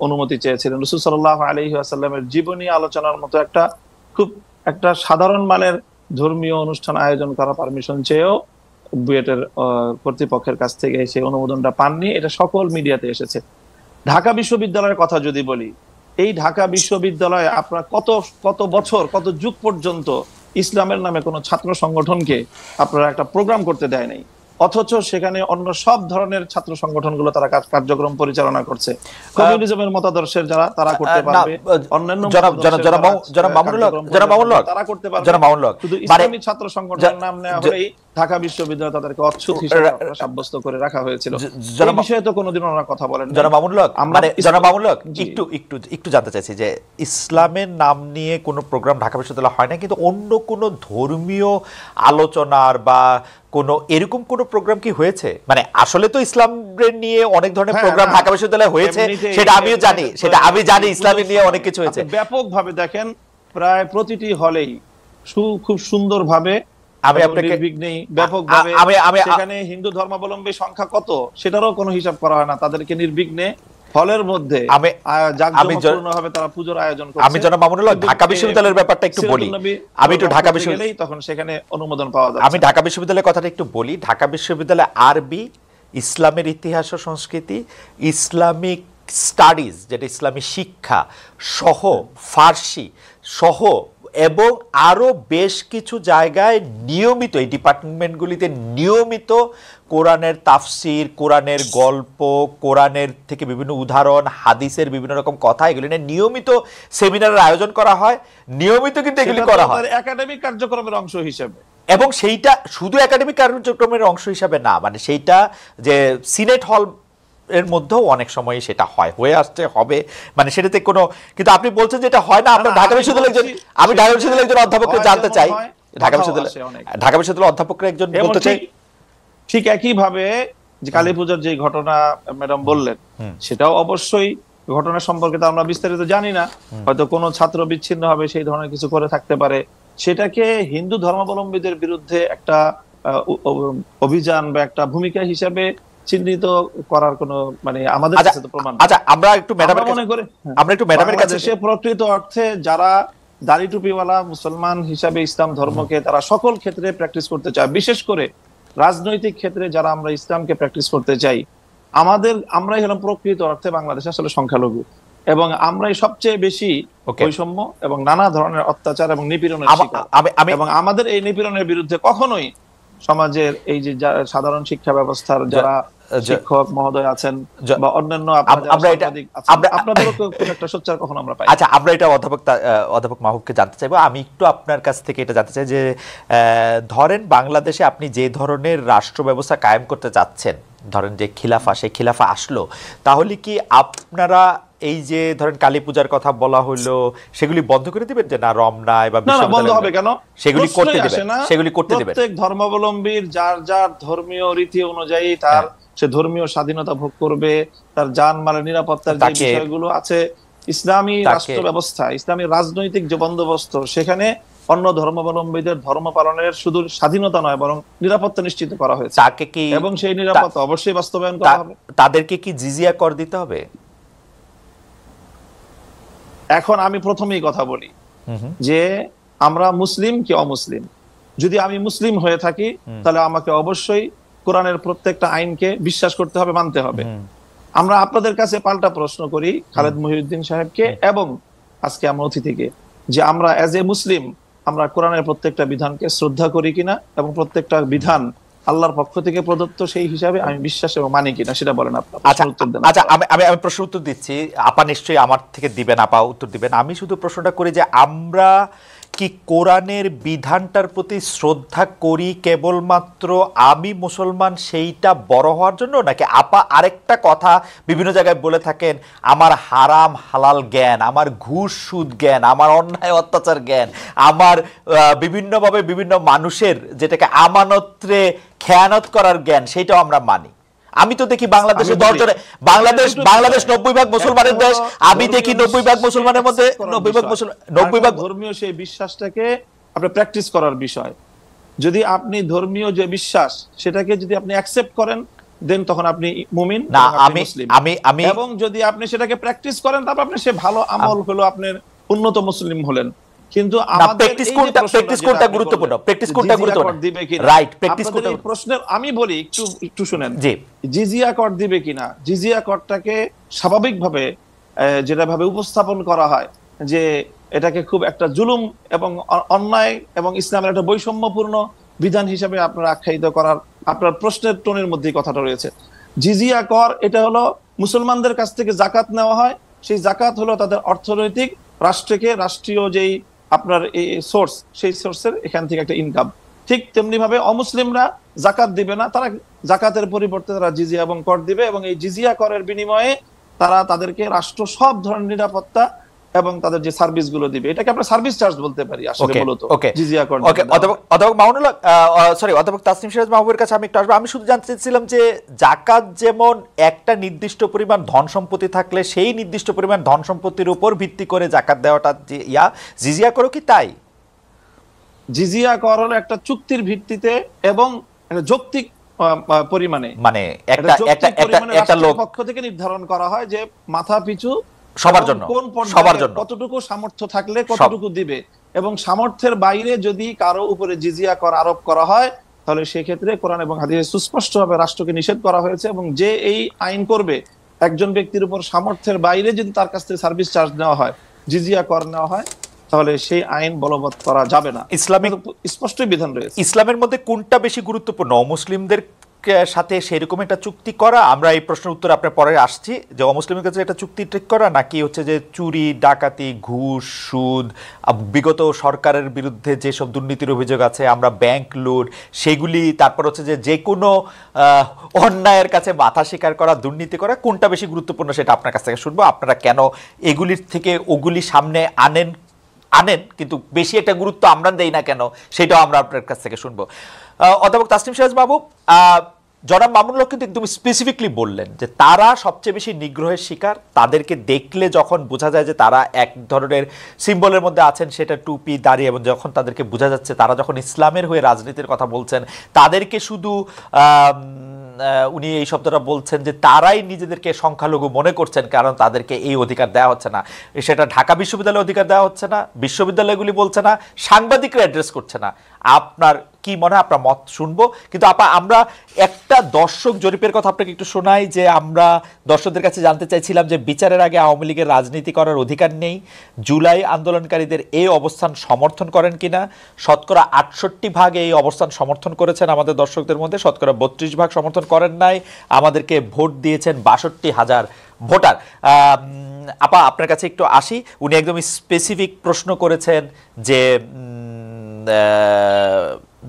অনুমতি চেয়েছিলেন। রাসূল সাল্লাল্লাহু আলাইহি ওয়াসাল্লামের জীবনী আলোচনার মতো একটা সাধারণ মানের ধর্মীয় অনুষ্ঠান আয়োজন করা পারমিশন চেয়েও বুয়েটের কর্তৃপক্ষের কাছ থেকে সেই অনুমোদনটা পাননি। এটা সকল মিডিয়াতে এসেছে। ঢাকা বিশ্ববিদ্যালয়ের কথা যদি বলি, এই ঢাকা বিশ্ববিদ্যালয়ে আপনার কত বছর, কত যুগ পর্যন্ত ইসলামের নামে কোনো ছাত্র সংগঠনকে আপনারা একটা প্রোগ্রাম করতে দেয় নাই। অথচ সেখানে অন্য সব ধরনের ছাত্র সংগঠনগুলো তারা কার্যক্রম পরিচালনা করছে। কমিউনিজমের মতাদর্শের যারা, তারা করতে পারবে, অন্যান্য তারা করতে পারবে। শুধু ইসলামী ছাত্র সংগঠনের নাম নেওয়া হলেই ঢাকা বিশ্ববিদ্যালয় তাদেরকে অচ্ছুত হিসেবে সাব্যস্ত করে রাখা হয়েছিল। এই বিষয়ে তো কোনোদিন ওনারা কথা বলেন না। জনাব মামুনুল হক, একটু জানতে চাইছি যে ইসলামের নাম নিয়ে কোনো প্রোগ্রাম ঢাকা বিশ্ববিদ্যালয় হয় না, কিন্তু অন্য কোনো ধর্মীয় আলোচনার বা কোনো এরকম কোনো প্রোগ্রাম কি হয়েছে? মানে আসলে তো ইসলামের নিয়ে অনেক ধরনের প্রোগ্রাম ঢাকা বিশ্ববিদ্যালয়ে হয়েছে, সেটা আমিও জানি, ইসলামের নিয়ে অনেক কিছু হয়েছে। ব্যাপকভাবে দেখেন, প্রায় প্রতিটি হলেই খুব সুন্দরভাবে, আমি আপনাকে ব্যাপকভাবে, সেখানে হিন্দু ধর্মাবলম্বী সংখ্যা কত সেটারও কোনো হিসাব করা হয় না। তাদেরকে নির্বিঘ্নে হলের মধ্যে জাঁকজমকপূর্ণভাবে তারা পূজোর আয়োজন করছে। আমি জনাব মামুনুল হক ঢাকা বিশ্ববিদ্যালয়ের ব্যাপারটা একটু বলি। আমি একটু ঢাকা বিশ্ববিদ্যালয়, তখন সেখানে অনুমোদন পাওয়া যায়। আমি ঢাকা বিশ্ববিদ্যালয়ের কথাটা একটু বলি। ঢাকা বিশ্ববিদ্যালয়ে আরবি, ইসলামের ইতিহাস ও সংস্কৃতি, ইসলামিক স্টাডিজ যেটা ইসলামী শিক্ষা সহ, ফার্সি সহ, এবং আরও বেশ কিছু জায়গায় নিয়মিত এই ডিপার্টমেন্টগুলিতে নিয়মিত কোরআনের তাফসির, কোরআনের গল্প, কোরআনের থেকে বিভিন্ন উদাহরণ, হাদিসের বিভিন্ন রকম কথা, এগুলি নিয়ে নিয়মিত সেমিনারের আয়োজন করা হয়। নিয়মিত কিন্তু এগুলি করা হয় একাডেমিক কার্যক্রমের অংশ হিসেবে, এবং সেইটা শুধু একাডেমিক কার্যক্রমের অংশ হিসাবে না, মানে সেইটা যে সিনেট হল এর মধ্যেও অনেক সময় সেটা হয়, হয়ে আসছে, হবে, মানে সেটাতে কোনো, কিন্তু আপনি বলছেন যেটা হয় না। আপনার ঢাকা বিশ্ববিদ্যালয়ের একজন, আমি ঢাকা বিশ্ববিদ্যালয়ের একজন অধ্যাপককে জানতে চাই, ঢাকা বিশ্ববিদ্যালয়ের অধ্যাপকরা একজন বলতে চাই, ঠিক একই ভাবে যে কালী পূজার যে ঘটনা ম্যাডাম বললেন, সেটাও অবশ্যই ঘটনা সম্পর্কে তো আমরা বিস্তারিত জানি না, হয়তো কোনো ছাত্র বিচ্ছিন্ন হবে সেই ধরনের কিছু করে থাকতে পারে, সেটাকে হিন্দু ধর্মাবলম্বীদের বিরুদ্ধে একটা অভিযান বা একটা ভূমিকা হিসাবে চিহ্নিত করার কোনো মানে আমাদের কাছে তো প্রমাণ। আচ্ছা, আমরা একটু ম্যাডামের কাছে, প্রকৃত অর্থে যারা দাড়ি টুপিওয়ালা মুসলমান হিসাবে ইসলাম ধর্মকে তারা সকল ক্ষেত্রে প্র্যাকটিস করতে চায়, বিশেষ করে রাজনৈতিক ক্ষেত্রে যারা আমরা ইসলামকে প্র্যাকটিস করতে চাই, আমরাই হলাম প্রকৃত অর্থে বাংলাদেশে আসলে সংখ্যালঘু, এবং আমরাই সবচেয়ে বেশি বৈষম্য এবং নানা ধরনের অত্যাচার এবং নিপীড়নের শিকার, এবং আমাদের এই নিপীড়নের বিরুদ্ধে কখনোই সমাজের এই যে সাধারণ শিক্ষা ব্যবস্থার যারা শিক্ষক মহোদয় আছেন বা অন্যান্য আপনাদেরও খুব একটা সোচ্চার কখনো আমরা পাই। আচ্ছা, আমরা এটা অধ্যাপক মাহবুবকে জানতে চাইবো। আমি একটু আপনার কাছ থেকে এটা জানতে চাই যে ধরেন বাংলাদেশে আপনি যে ধরনের রাষ্ট্র ব্যবস্থা কায়েম করতে চাচ্ছেন, ধরেন যে খিলাফা, সেই খিলাফা আসলো, তাহলে কি আপনারা এই যে ধরেন কালী পূজার কথা বলা হলো সেগুলি বন্ধ করে দিবেন, যে না রমনায় বা বন্ধ হবে কেন, সেগুলি করতে দিবেন, সেগুলি করতে দিবেন? প্রত্যেক ধর্মাবলম্বীর যার যার ধর্মীয় রীতি অনুযায়ী তার সে ধর্মীয় স্বাধীনতা ভোগ করবে, তার জানমালের নিরাপত্তার যে বিষয়গুলো আছে, ইসলামী রাষ্ট্র ব্যবস্থা, ইসলামী রাজনৈতিক যে বন্দোবস্ত, সেখানে অন্য ধর্মাবলম্বীদের ধর্ম পালনের শুধু স্বাধীনতা নয় বরং নিরাপত্তা নিশ্চিত করা হয়েছে, এবং সেই নিরাপত্তা অবশ্যই বাস্তবায়ন করা হবে। তাদেরকে কি জিজিয়া কর দিতে হবে? এখন আমি প্রথমেই কথা বলি যে আমরা মুসলিম কি অমুসলিম, যদি আমি মুসলিম হয়ে থাকি তাহলে আমাকে অবশ্যই কোরআনের প্রত্যেকটা আইনকে বিশ্বাস করতে হবে, মানতে হবে। আমরা আপনাদের কাছে পাল্টা প্রশ্ন করি খালেদ মহিউদ্দিন সাহেবকে এবং আজকে আমার অতিথিকে, যে আমরা এজ এ মুসলিম আমরা কোরআনের প্রত্যেকটা বিধানকে শ্রদ্ধা করি কিনা, এবং প্রত্যেকটা বিধান আল্লাহর পক্ষ থেকে প্রদত্ত সেই হিসাবে আমি বিশ্বাস এবং মানি কিনা, সেটা বলেন আপনারা। আচ্ছা, আমি প্রশ্ন উত্তর দিচ্ছি, আপা নিশ্চয়ই আমার থেকে দিবেন, আপা উত্তর দিবেন। আমি শুধু প্রশ্নটা করি যে আমরা কি কোরআনের বিধানটার প্রতি শ্রদ্ধা করি কেবলমাত্র আমি মুসলমান সেইটা বড় হওয়ার জন্য, নাকি আপা আরেকটা কথা বিভিন্ন জায়গায় বলে থাকেন, আমার হারাম হালাল জ্ঞান, আমার ঘুষ সুদ জ্ঞান, আমার অন্যায় অত্যাচার জ্ঞান, আমার বিভিন্নভাবে বিভিন্ন মানুষের যেটাকে আমানতরে খেয়ানত করার জ্ঞান, সেইটাও আমরা মানি? আমি তো দেখি বাংলাদেশে 10 জনে, বাংলাদেশ 90 ভাগ মুসলমানের দেশ, আমি দেখি 90 ভাগ মুসলমানের মধ্যে 90 ভাগ ধর্মীয় সেই বিশ্বাসটাকে আপনি প্র্যাকটিস করার বিষয়। যদি আপনি ধর্মীয় যে বিশ্বাস সেটাকে যদি আপনি অ্যাকসেপ্ট করেন, দেন তখন আপনি মুমিন না, আমি এবং যদি আপনি সেটাকে প্র্যাকটিস করেন তারপর আপনি সে ভালো আমল হলো, আপনার উন্নত মুসলিম হলেন। কিন্তু প্র্যাকটিস কোনটা গুরুত্বপূর্ণ, প্র্যাকটিস কোনটা গুরুত্বপূর্ণ, রাইট? প্র্যাকটিস কোনটা প্রশ্ন আমি বলি, একটু শুনেন। জি, জিজিয়া কর দিবে কিনা, জিজিয়া করটাকে স্বাভাবিকভাবে যেটা ভাবে উপস্থাপন করা হয় যে এটাকে খুব একটা জুলুম এবং অন্যায় এবং ইসলামের একটা বৈষম্যপূর্ণ বিধান হিসেবে আপনারা আখ্যায়িত করার আপনার প্রশ্নের টোনের মধ্যেই কথাটা রয়েছে। জিজিয়া কর এটা হলো মুসলমানদের কাছ থেকে জাকাত নেওয়া হয়, সেই জাকাত হলো তাদের অর্থনৈতিক রাষ্ট্রীয় যেই আপনার এই সোর্স, সেই সোর্সের এখান থেকে একটা ইনকাম। ঠিক তেমনি ভাবে অমুসলিমরা জাকাত দিবে না, তারা জাকাতের পরিবর্তে তারা জিজিয়া এবং কর দিবে, এবং এই জিজিয়া করের বিনিময়ে তারা তাদেরকে রাষ্ট্র সব ধরনের নিরাপত্তা এবং তাদের যে সার্ভিস গুলো দিবে, এটাকে আমরা সার্ভিস চার্জ বলতে পারি আসলে মূলত জিজিয়া কর। ওকে, অধ্যাপক মামুনুল্লাহ, সরি অধ্যাপক তাসনিম সিরাজ মাহবুবের কাছে আমি একটু আসবো। আমি শুধু জানতে চাইছিলাম যে জাকাত যেমন একটা নির্দিষ্ট পরিমাণ ধন সম্পত্তি থাকলে সেই নির্দিষ্ট পরিমাণ ধন সম্পত্তির উপর ভিত্তি করে জাকাত দেওয়াটা যে জিজিয়া করো কি তাই? জিজিয়া কর হলো একটা চুক্তির ভিত্তিতে এবং একটা যৌক্তিক পরিমাণে, মানে একটা লোক পক্ষ থেকে নির্ধারণ করা হয় যে মাথা পিছু সবার জন্য, কোন পর্যায়ে কতটুকু সামর্থ্য থাকলে কতটুকু দিবে, এবং সামর্থ্যের বাইরে যদি কারো উপরে জিজিয়া কর আরোপ করা হয় তাহলে সেক্ষেত্রে কোরআন এবং হাদিসে সুস্পষ্টভাবে রাষ্ট্রকে নিষেধ করা হয়েছে, এবং যে এই আইন করবে একজন ব্যক্তির উপর সামর্থ্যের বাইরে যদি তার কাছ থেকে সার্ভিস চার্জ নেওয়া হয়, জিজিয়া কর নেওয়া হয়, তাহলে সেই আইন বলবৎ করা যাবে না। ইসলামিক স্পষ্টই বিধান রয়েছে। ইসলামের মধ্যে কোনটা বেশি গুরুত্বপূর্ণ, অমুসলিমদের সাথে সেরকম একটা চুক্তি করা, আমরা এই প্রশ্নের উত্তর আপনার পরে আসছি, যে অমুসলিমের কাছে একটা চুক্তি ঠিক করা, নাকি হচ্ছে যে চুরি ডাকাতি ঘুষ সুদ বিগত সরকারের বিরুদ্ধে যেসব দুর্নীতির অভিযোগ আছে, আমরা ব্যাংক লুট সেগুলি, তারপর হচ্ছে যে কোনো অন্যায়ের কাছে মাথা স্বীকার করা, দুর্নীতি করা, কোনটা বেশি গুরুত্বপূর্ণ সেটা আপনার কাছ থেকে শুনবো। আপনারা কেন এগুলির থেকে ওগুলি সামনে আনেন কিন্তু বেশি একটা গুরুত্ব আমরা দেই না কেন, সেটাও আমরা আপনার কাছ থেকে শুনবো। অধ্যাপক তাসনিম সিরাজ বাবু, জনাব মামুনুল হক কিন্তু একদম স্পেসিফিকলি বললেন যে তারা সবচেয়ে বেশি নিগ্রহের শিকার, তাদেরকে দেখলে যখন বোঝা যায় যে তারা এক ধরনের সিম্বলের মধ্যে আছেন, সেটা টুপি দাড়ি, এবং যখন তাদেরকে বোঝা যাচ্ছে তারা যখন ইসলামের হয়ে রাজনীতির কথা বলছেন, তাদেরকে শুধু উনি এই শব্দটা বলছেন যে তারাই নিজেদেরকে সংখ্যালঘু মনে করছেন, কারণ তাদেরকে এই অধিকার দেওয়া হচ্ছে না। সেটা ঢাকা বিশ্ববিদ্যালয়ে অধিকার দেওয়া হচ্ছে না, বিশ্ববিদ্যালয়গুলি বলছে না, সাংবাদিকরা অ্যাড্রেস করছে না। আপনার কি মনে হয়? আপনার মত শুনবো, কিন্তু আমরা একটা দর্শক জরিপের কথা আপনাকে একটু শোনাই, যে আমরা দর্শকদের কাছে জানতে চাইছিলাম যে বিচারের আগে আওয়ামী লীগের রাজনীতি করার অধিকার নেই, জুলাই আন্দোলনকারীদের এই অবস্থান সমর্থন করেন কিনা। শতকরা 68% এই অবস্থান সমর্থন করেছেন আমাদের দর্শকদের মধ্যে, শতকরা 32% সমর্থন করেন নাই। আমাদেরকে ভোট দিয়েছেন 62,000 ভোটার। আপা আপনার কাছে একটু আসি, উনি একদম স্পেসিফিক প্রশ্ন করেছেন যে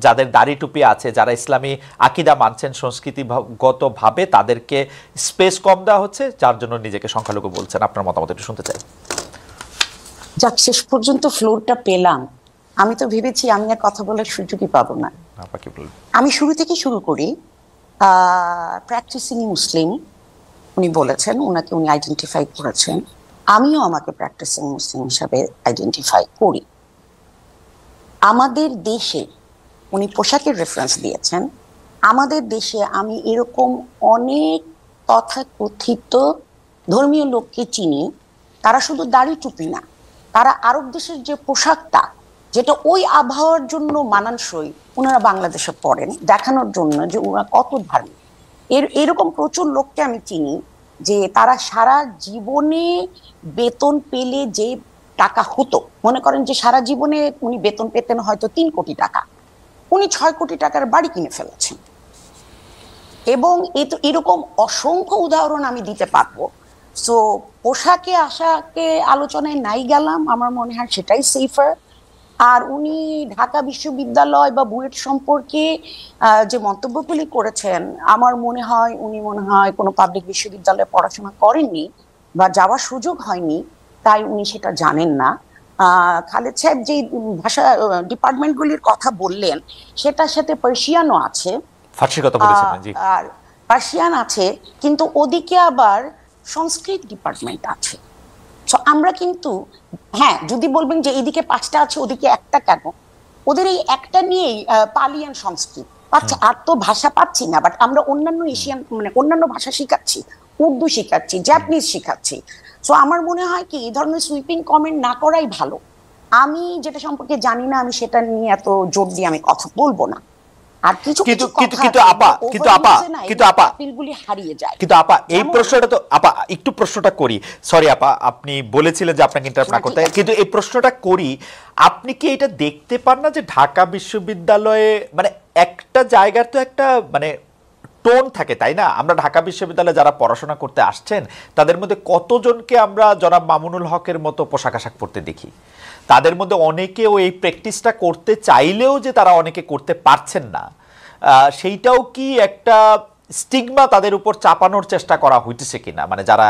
যাদের দাড়ি টুপি আছে, যারা ইসলামী আকিদা মানছেন সংস্কৃতিগতভাবে, তাদেরকে স্পেস কম দেওয়া হচ্ছে, যার জন্য নিজেকে সংখ্যালঘু বলছেন। আপনার মতামত একটু শুনতে চাই। যাক, শেষ পর্যন্ত ফ্লোরটা পেলাম। আমি তো ভেবেছি আমি আর কথা বলার সুযোগই পাবো না। আমি শুরু থেকে শুরু করি। প্র্যাকটিসিং মুসলিম উনি বলেছেন, উনাকে উনি আইডেন্টিফাই করেছেন, আমিও আমাকে প্র্যাকটিসিং মুসলিম হিসাবে আইডেন্টিফাই করি। আমাদের দেশে উনি পোশাকের রেফারেন্স দিয়েছেন, আমাদের দেশে আমি এরকম অনেক তথাকথিত ধর্মীয় লোককে চিনি, তারা শুধু দাড়ি টুপি না, তারা আরব দেশের যে পোশাকটা, যেটা ওই আবহাওয়ার জন্য মানানসই, ওনারা বাংলাদেশে পড়েন দেখানোর জন্য যে ওনারা কত ধার্মিক। এরকম প্রচুর লোককে আমি চিনি যে তারা সারা জীবনে বেতন পেলে যে টাকা হতো, মনে করেন যে সারা জীবনে উনি বেতন পেতেন হয়তো 3 কোটি টাকা, উনি 6 কোটি টাকার বাড়ি কিনে ফেলেছেন। এবং এরকম অসংখ্য উদাহরণ আমি দিতে পারবো। সো পোশাকে আশাকে আলোচনায় নাই গেলাম, আমার মনে হয় সেটাই সেফার। আর উনি ঢাকা বিশ্ববিদ্যালয় বা বুয়েট সম্পর্কে যে মন্তব্যগুলি করেছেন, আমার মনে হয় উনি কোনো পাবলিক বিশ্ববিদ্যালয়ে পড়াশোনা করেননি বা যাওয়ার সুযোগ হয়নি, তাই উনি সেটা জানেন না। খালেদ সাহেব যে ভাষা ডিপার্টমেন্টগুলির কথা বললেন, সেটার সাথে পার্সিয়ানও আছে, আর পার্সিয়ান আছে, কিন্তু ওদিকে আবার সংস্কৃত ডিপার্টমেন্ট আছে। আমরা কিন্তু, হ্যাঁ, যদি বলবেন যে এদিকে 5টা আছে ওদিকে একটা কেন, ওদের এই একটা নিয়েই পালিয়ান সংস্কৃত পাচ্ছে, আর তো ভাষা পাচ্ছি না, বাট আমরা অন্যান্য এশিয়ান অন্যান্য ভাষা শিখাচ্ছি, উর্দু শিখাচ্ছি, জাপানিজ শিখাচ্ছি। সো আমার মনে হয় কি এই ধরনের সুইপিং কমেন্ট না করাই ভালো। আমি যেটা সম্পর্কে জানি না, আমি সেটা নিয়ে এত জোর দিয়ে আমি কথা বলবো না। আর কিছু এই প্রশ্নটা তো আপা একটু প্রশ্নটা করি, সরি আপা, আপনি বলেছিলেন যে আপনাকে ইন্টারাপ্ট না করতে, কিন্তু এই প্রশ্নটা করি, আপনি কি এটা দেখতে পান না যে ঢাকা বিশ্ববিদ্যালয়ে একটা জায়গার তো একটা টোন থাকে, তাই না? আমরা ঢাকা বিশ্ববিদ্যালয়ে যারা পড়াশোনা করতে আসছেন, তাদের মধ্যে কতজনকে আমরা জনাব মামুনুল হকের মতো পোশাক আশাক পরতে দেখি? তাদের মধ্যে অনেকেও এই প্র্যাকটিসটা করতে চাইলেও যে তারা অনেকে করতে পারছেন না, সেইটাও কি একটা স্টিগমা তাদের উপর চাপানোর চেষ্টা করা হইতেছে কিনা? যারা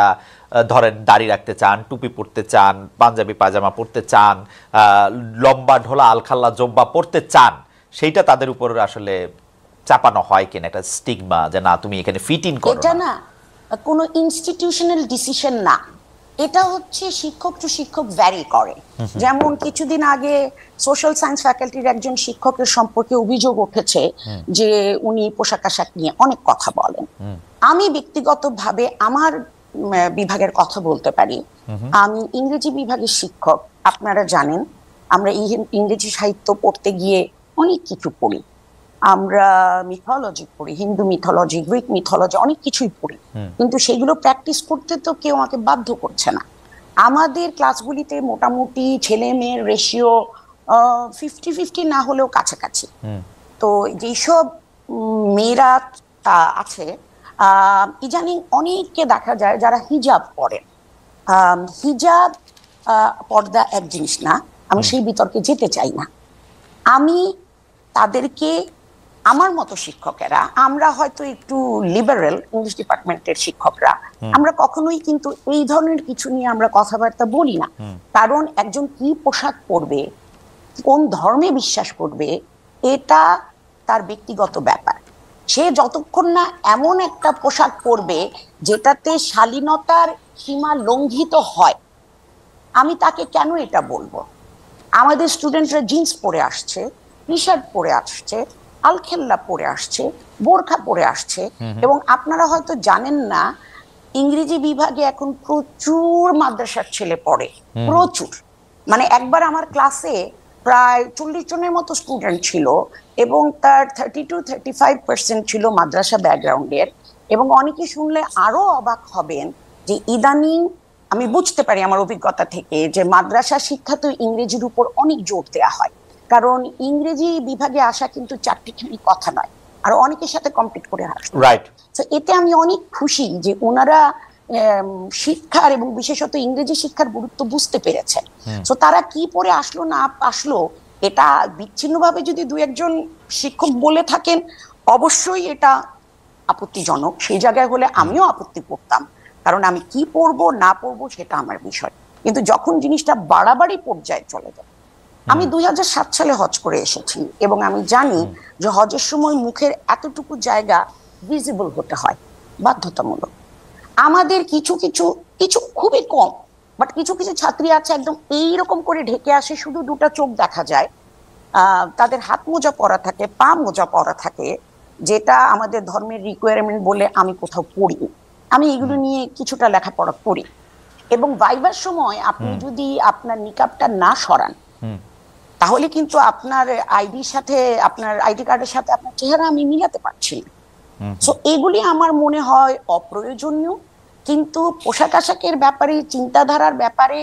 ধরেন দাড়ি রাখতে চান, টুপি পরতে চান, পাঞ্জাবি পায়জামা পরতে চান, লম্বা ঢোলা আলখাল্লা জব্বা পরতে চান, সেইটা তাদের উপর আসলে চাপানো হয় কিনা একটা স্টিগমা, যে না তুমি এখানে ফিট ইন করো? এটা না কোনো ইনস্টিটিউশনাল ডিসিশন না, এটা হচ্ছে শিক্ষক টু শিক্ষক ভ্যারি করে। যেমন কিছুদিন আগে সোশ্যাল সায়েন্স ফ্যাকাল্টির একজন শিক্ষকের সম্পর্কে অভিযোগ উঠেছে যে উনি পোশাক আশাক নিয়ে অনেক কথা বলেন। আমি ব্যক্তিগতভাবে আমার বিভাগের কথা বলতে পারি, আমি ইংরেজি বিভাগের শিক্ষক। আপনারা জানেন আমরা ইংরেজি সাহিত্য পড়তে গিয়ে অনেক কিছু পড়ি, আমরা মিথোলজি পড়ি, হিন্দু মিথোলজি, গ্রিক মিথোলজি, অনেক কিছুই পড়ি, কিন্তু সেগুলো প্র্যাকটিস করতে তো কেউ আমাকে বাধ্য করছে না। আমাদের ক্লাসগুলিতে মোটামুটি ছেলে মেয়ের রেশিও 50-50 না হলেও কাছাকাছি। তো যেসব মেয়েরা আছে, ইদানিং অনেককে দেখা যায় যারা হিজাব পরেন। হিজাব পর্দা এক জিনিস না, আমি সেই বিতর্কে যেতে চাই না। আমি তাদেরকে, আমার মতো শিক্ষকেরা, আমরা হয়তো একটু লিবারেল ইংলিশ ডিপার্টমেন্টের শিক্ষকরা, আমরা কখনোই কিন্তু এই ধরনের কিছু নিয়ে আমরা কথাবার্তা বলি না। কারণ একজন কি পোশাক পরবে, কোন ধর্মে বিশ্বাস করবে, এটা তার ব্যক্তিগত ব্যাপার। সে যতক্ষণ না এমন একটা পোশাক পরবে যেটাতে শালীনতার সীমা লঙ্ঘিত হয়, আমি তাকে কেন এটা বলবো? আমাদের স্টুডেন্টরা জিন্স পরে আসছে, টি শার্ট পরে আসছে, আলখেল্লা পরে আসছে, বোরখা পরে আসছে, এবং আপনারা হয়তো জানেন না, ইংরেজি বিভাগে এখন প্রচুর মাদ্রাসার ছেলে পড়ে, প্রচুর। মানে একবার আমার ক্লাসে প্রায় 40 জনের মতো স্টুডেন্ট ছিল, এবং তার 30-35% ছিল মাদ্রাসা ব্যাকগ্রাউন্ডের। এবং অনেকে শুনলে আরো অবাক হবেন যে ইদানিং আমি বুঝতে পারি আমার অভিজ্ঞতা থেকে যে মাদ্রাসা শিক্ষা তো ইংরেজির উপর অনেক জোর দেওয়া হয়, কারণ ইংরেজি বিভাগে আসা কিন্তু চারটিখানি কথা নয়, আর অনেকের সাথে কম্পিট করে আসে। রাইট। তো এতে আমি অনেক খুশি যে ওনারা শিক্ষার এবং বিশেষত ইংরেজি শিক্ষার গুরুত্ব বুঝতে পেরেছেন। তো তারা কি পড়ে আসলো না আসলো, এটা বিচ্ছিন্নভাবে যদি দু একজন শিক্ষক বলে থাকেন, অবশ্যই এটা আপত্তিজনক। সেই জায়গায় হলে আমিও আপত্তি করতাম, কারণ আমি কি পড়বো না পড়বো সেটা আমার বিষয়। কিন্তু যখন জিনিসটা বাড়াবাড়ি পর্যায়ে চলে যায়, আমি 2007 সালে হজ করে এসেছি, এবং আমি জানি যে হজের সময় মুখের এতটুকু জায়গা ভিজিবল হতে হয়, বাধ্যতামূলক। আমাদের কিছু কিছু কিছু খুবই কম, বাট কিছু কিছু ছাত্রী আছে একদম এইরকম করে ঢেকে আসে, শুধু দুটো চোখ দেখা যায়। তাদের হাত মোজা পরা থাকে, পা মোজা পরা থাকে, যেটা আমাদের ধর্মের রিকোয়ারমেন্ট বলে আমি কোথাও পড়ি। আমি এগুলো নিয়ে কিছুটা লেখাপড়া করি। এবং ভাইবার সময় আপনি যদি আপনার নিকাবটা না সরান, তাহলে কিন্তু আপনার আইডির সাথে, আপনার আইডি কার্ডের সাথে আপনার চেহারা আমি মিলাতে পারছি না। সো এগুলি আমার মনে হয় অপ্রয়োজনীয়। কিন্তু পোশাক আশাকের ব্যাপারে, চিন্তাধারার ব্যাপারে,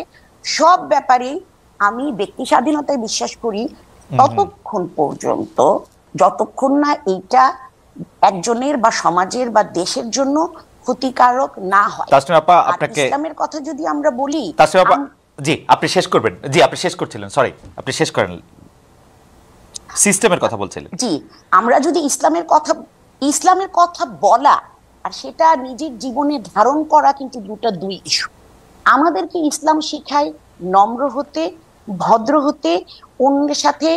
সব ব্যাপারে আমি ব্যক্তি স্বাধীনতায় বিশ্বাস করি, ততক্ষণ পর্যন্ত যতক্ষণ না এইটা একজনের বা সমাজের বা দেশের জন্য ক্ষতিকারক না হয়। তাসনিম আপা, আপনাকে ইসলামের কথা যদি আমরা বলি, তাসনিম আপা, জি আপনি শেষ করবেন। জি আপনি শেষ করছিলেন, সরি আপনি শেষ করেন, সিস্টেমের কথা বলছিলেন। জি, আমরা যদি ইসলামের কথা বলা আর সেটা নিজের জীবনে ধারণ করা কিন্তু দুই ইস্যু। আমাদেরকে ইসলাম শিখায় নম্র হতে, ভদ্র হতে, অন্যের সাথে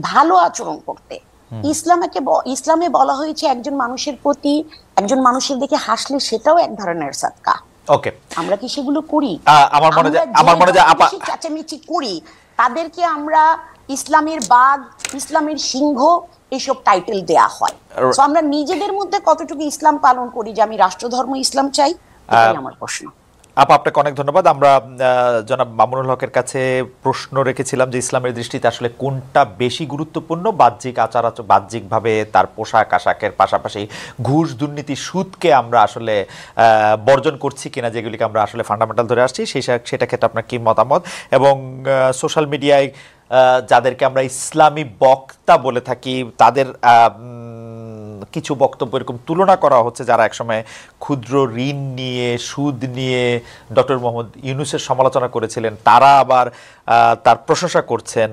ভালো আচরণ করতে। ইসলামে বলা হয়েছে একজন মানুষের প্রতি, একজন মানুষের দিকে হাসলে সেটাও এক ধরনের সাদকা। ওকে, আমরা কি সেগুলো করি? আমার মনে হয় আপা চেঁচামেচি করি, তাদেরকে আমরা ইসলামের বাঘ, ইসলামের সিংহ এইসব টাইটেল দেয়া হয়। তো আমরা নিজেদের মধ্যে কতটুকু ইসলাম পালন করি যে আমি রাষ্ট্রধর্ম ইসলাম চাই, এটাই আমার প্রশ্ন। আপা আপনাকে অনেক ধন্যবাদ। আমরা জনাব মামুনুল হকের কাছে প্রশ্ন রেখেছিলাম যে ইসলামের দৃষ্টিতে আসলে কোনটা বেশি গুরুত্বপূর্ণ, বাহ্যিকভাবে তার পোশাক আশাকের পাশাপাশি ঘুষ, দুর্নীতি, সুদকে আমরা আসলে বর্জন করছি কিনা, যেগুলিকে আমরা আসলে ফান্ডামেন্টাল ধরে আসছি, সেটা ক্ষেত্রে আপনার কি মতামত, এবং সোশ্যাল মিডিয়ায় যাদেরকে আমরা ইসলামী বক্তা বলে থাকি তাদের কিছু বক্তব্য এরকম তুলনা করা হচ্ছে, যারা একসময় ক্ষুদ্র ঋণ নিয়ে, সুদ নিয়ে ডক্টর মোহাম্মদ ইউনূসের সমালোচনা করেছিলেন, তারা আবার তার প্রশংসা করছেন।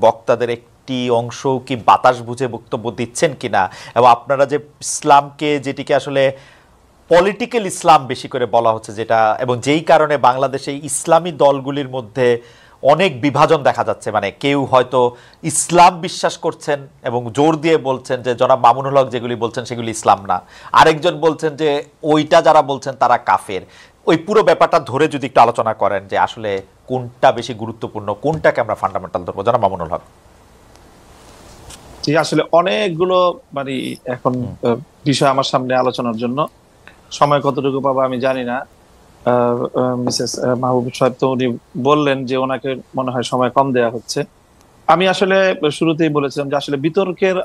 বক্তাদের একটি অংশ কি বাতাস বুঝে বক্তব্য দিচ্ছেন কিনা, এবং আপনারা যে ইসলামকে, যেটিকে আসলে পলিটিক্যাল ইসলাম বেশি করে বলা হচ্ছে, যেটা এবং যেই কারণে বাংলাদেশে ইসলামী দলগুলির মধ্যে অনেক বিভাজন দেখা যাচ্ছে, মানে কেউ হয়তো ইসলাম বিশ্বাস করছেন এবং জোর দিয়ে বলছেন যে জনাব মামুনুল হক যেগুলি বলছেন সেগুলি ইসলাম না, আরেকজন বলছেন যে ওইটা যারা বলছেন তারা কাফের। ওই পুরো ব্যাপারটা ধরে যদি একটু আলোচনা করেন যে আসলে কোনটা বেশি গুরুত্বপূর্ণ, কোনটাকে আমরা ফান্ডামেন্টাল ধরবো, জনাব মামুনুল হক। জি, আসলে অনেকগুলো মানে এখন বিষয় আমার সামনে আলোচনার জন্য, সময় কতটুকু পাবো আমি জানি না। মিসেস মাহবুব সাহেব তো উনি বললেন যে ওনাকে মনে হয় সময় কম দেয়া হচ্ছে। আমি আসলে শুরুতেই বলেছিলাম যে আসলে বিতর্কের